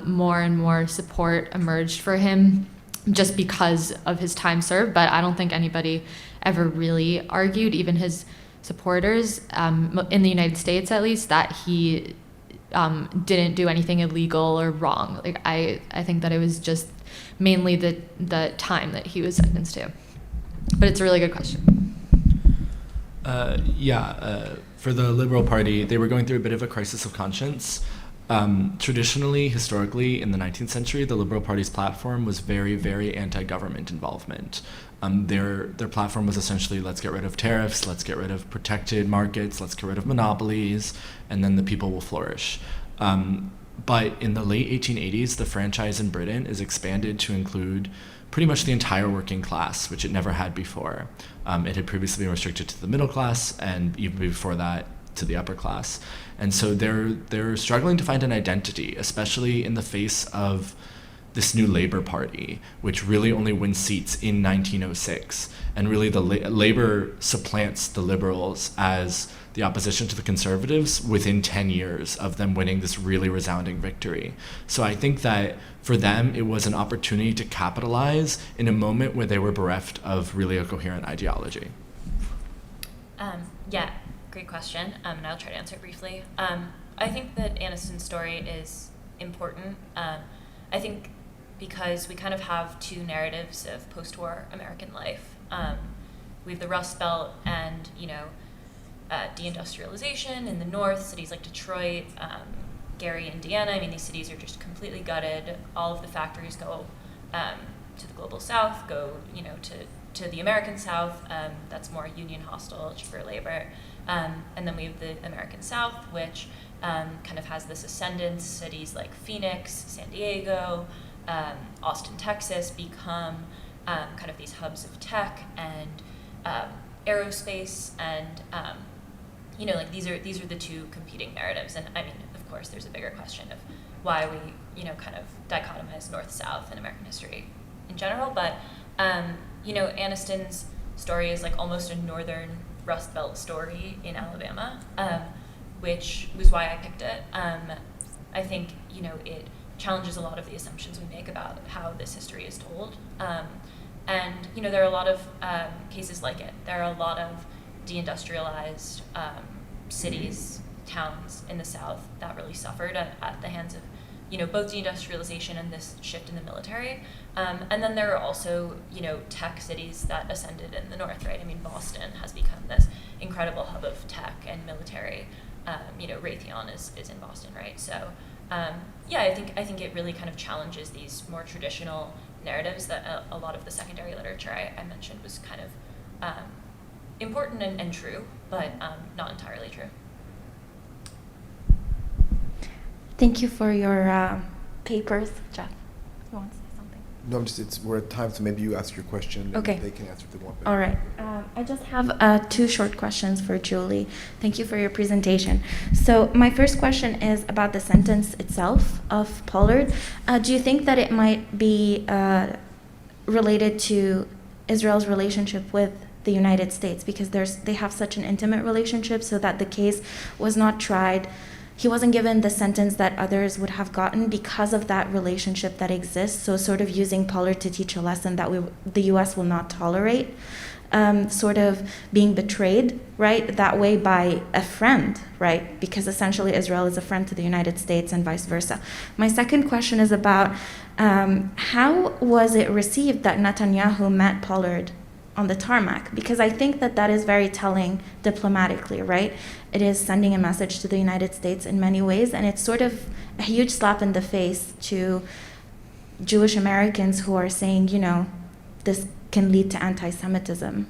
more and more support emerged for him just because of his time served. But I don't think anybody ever really argued, even his supporters, in the United States at least, that he didn't do anything illegal or wrong. Like, I think that it was just mainly the time that he was sentenced to. But it's a really good question. For the Liberal Party, they were going through a bit of a crisis of conscience. Traditionally, historically, in the 19th century, the Liberal Party's platform was very, very anti-government involvement. Their platform was essentially, let's get rid of tariffs, let's get rid of protected markets, let's get rid of monopolies, and then the people will flourish. But in the late 1880s, the franchise in Britain is expanded to include pretty much the entire working class, which it never had before. It had previously been restricted to the middle class, and even before that, to the upper class. And so they're struggling to find an identity, especially in the face of this new Labour Party, which really only wins seats in 1906. And really the Labour supplants the Liberals as the opposition to the Conservatives within 10 years of them winning this really resounding victory. So I think that for them, it was an opportunity to capitalize in a moment where they were bereft of really a coherent ideology. Great question, and I'll try to answer it briefly. I think that Aniston's story is important. I think because we kind of have two narratives of post-war American life. We have the Rust Belt and, de-industrialization in the north, cities like Detroit, Gary, Indiana. I mean, these cities are just completely gutted. All of the factories go to the global south, go, to the American South. That's more union hostile, cheaper labor. And then we have the American South, which kind of has this ascendance. Cities like Phoenix, San Diego, Austin, Texas become kind of these hubs of tech and aerospace, and these are the two competing narratives. And I mean, of course, there's a bigger question of why we kind of dichotomize North-South in American history in general. But Aniston's story is like almost a northern Rust Belt story in Alabama, which was why I picked it. I think it challenges a lot of the assumptions we make about how this history is told. And there are a lot of cases like it. There are a lot of deindustrialized cities, towns in the South that really suffered at the hands of both deindustrialization and this shift in the military. And then there are also, tech cities that ascended in the North, right? I mean, Boston has become this incredible hub of tech and military. Raytheon is in Boston, right? So, I think it really kind of challenges these more traditional narratives that a lot of the secondary literature I mentioned was kind of important and true, but not entirely true. Thank you for your papers, Jeff. You want to say something? No, we're at time, so maybe you ask your question. And Okay. they can answer if they want. All right. I just have two short questions for Julie. Thank you for your presentation. So my first question is about the sentence itself of Pollard. Do you think that it might be related to Israel's relationship with the United States? Because they have such an intimate relationship, so that the case was not tried. He wasn't given the sentence that others would have gotten because of that relationship that exists. So sort of using Pollard to teach a lesson that the U.S. will not tolerate, sort of being betrayed, right, that way by a friend, right, because essentially Israel is a friend to the United States and vice versa. My second question is about how was it received that Netanyahu met Pollard on the tarmac? Because I think that is very telling diplomatically, right? It is sending a message to the United States in many ways, and it's sort of a huge slap in the face to Jewish Americans who are saying, you know, this can lead to anti-Semitism.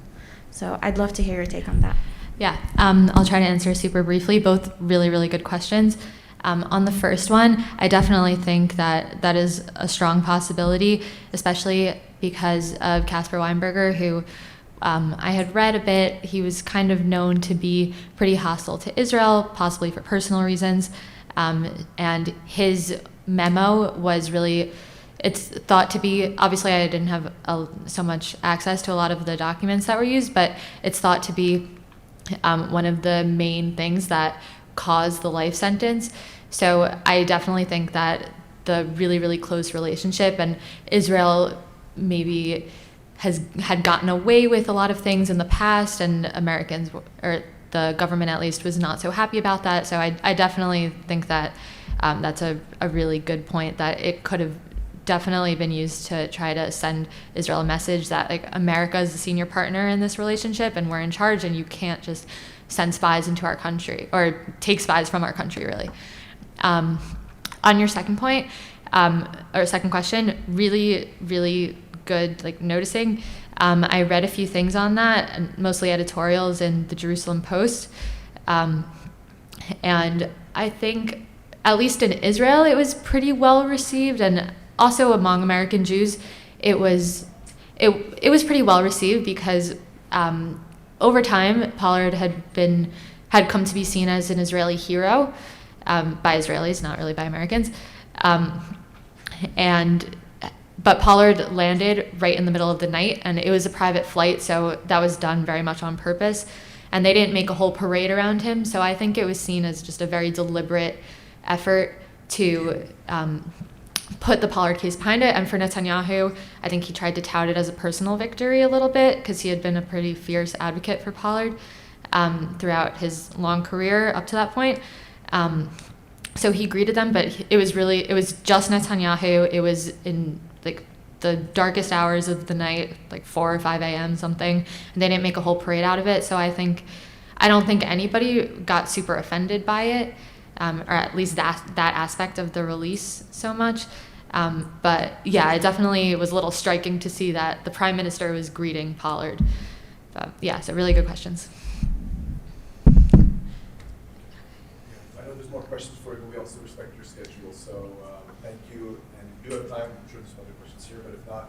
So I'd love to hear your take on that. Yeah, I'll try to answer super briefly, both really, really good questions. On the first one, I definitely think that is a strong possibility, especially because of Caspar Weinberger, who I had read a bit. He was kind of known to be pretty hostile to Israel, possibly for personal reasons. And his memo was really, it's thought to be, obviously I didn't have so much access to a lot of the documents that were used, but it's thought to be one of the main things that caused the life sentence. So I definitely think that the really, really close relationship, and Israel maybe had gotten away with a lot of things in the past, and Americans, or the government at least, was not so happy about that. So I definitely think that that's a really good point, that it could have definitely been used to try to send Israel a message that, like, America is the senior partner in this relationship and we're in charge, and you can't just send spies into our country or take spies from our country, really. On your second point, or second question, really, really good, like, noticing. I read a few things on that, and mostly editorials in the Jerusalem Post. And I think, at least in Israel, it was pretty well received, and also among American Jews, it was pretty well received, because over time, Pollard had come to be seen as an Israeli hero, by Israelis, not really by Americans. But Pollard landed right in the middle of the night, and it was a private flight, so that was done very much on purpose. And they didn't make a whole parade around him, so I think it was seen as just a very deliberate effort to put the Pollard case behind it. And for Netanyahu, I think he tried to tout it as a personal victory a little bit, because he had been a pretty fierce advocate for Pollard throughout his long career up to that point. So he greeted them, but it was just Netanyahu. It was in, like, the darkest hours of the night, like 4 or 5 a.m. something, and they didn't make a whole parade out of it. So I don't think anybody got super offended by it, or at least that aspect of the release so much. But yeah, it definitely was a little striking to see that the Prime Minister was greeting Pollard. But yeah, so really good questions. I know there's more questions for you, but we also respect your schedule, so thank you. And if you do have time, I'm sure there's some other questions here, but if not,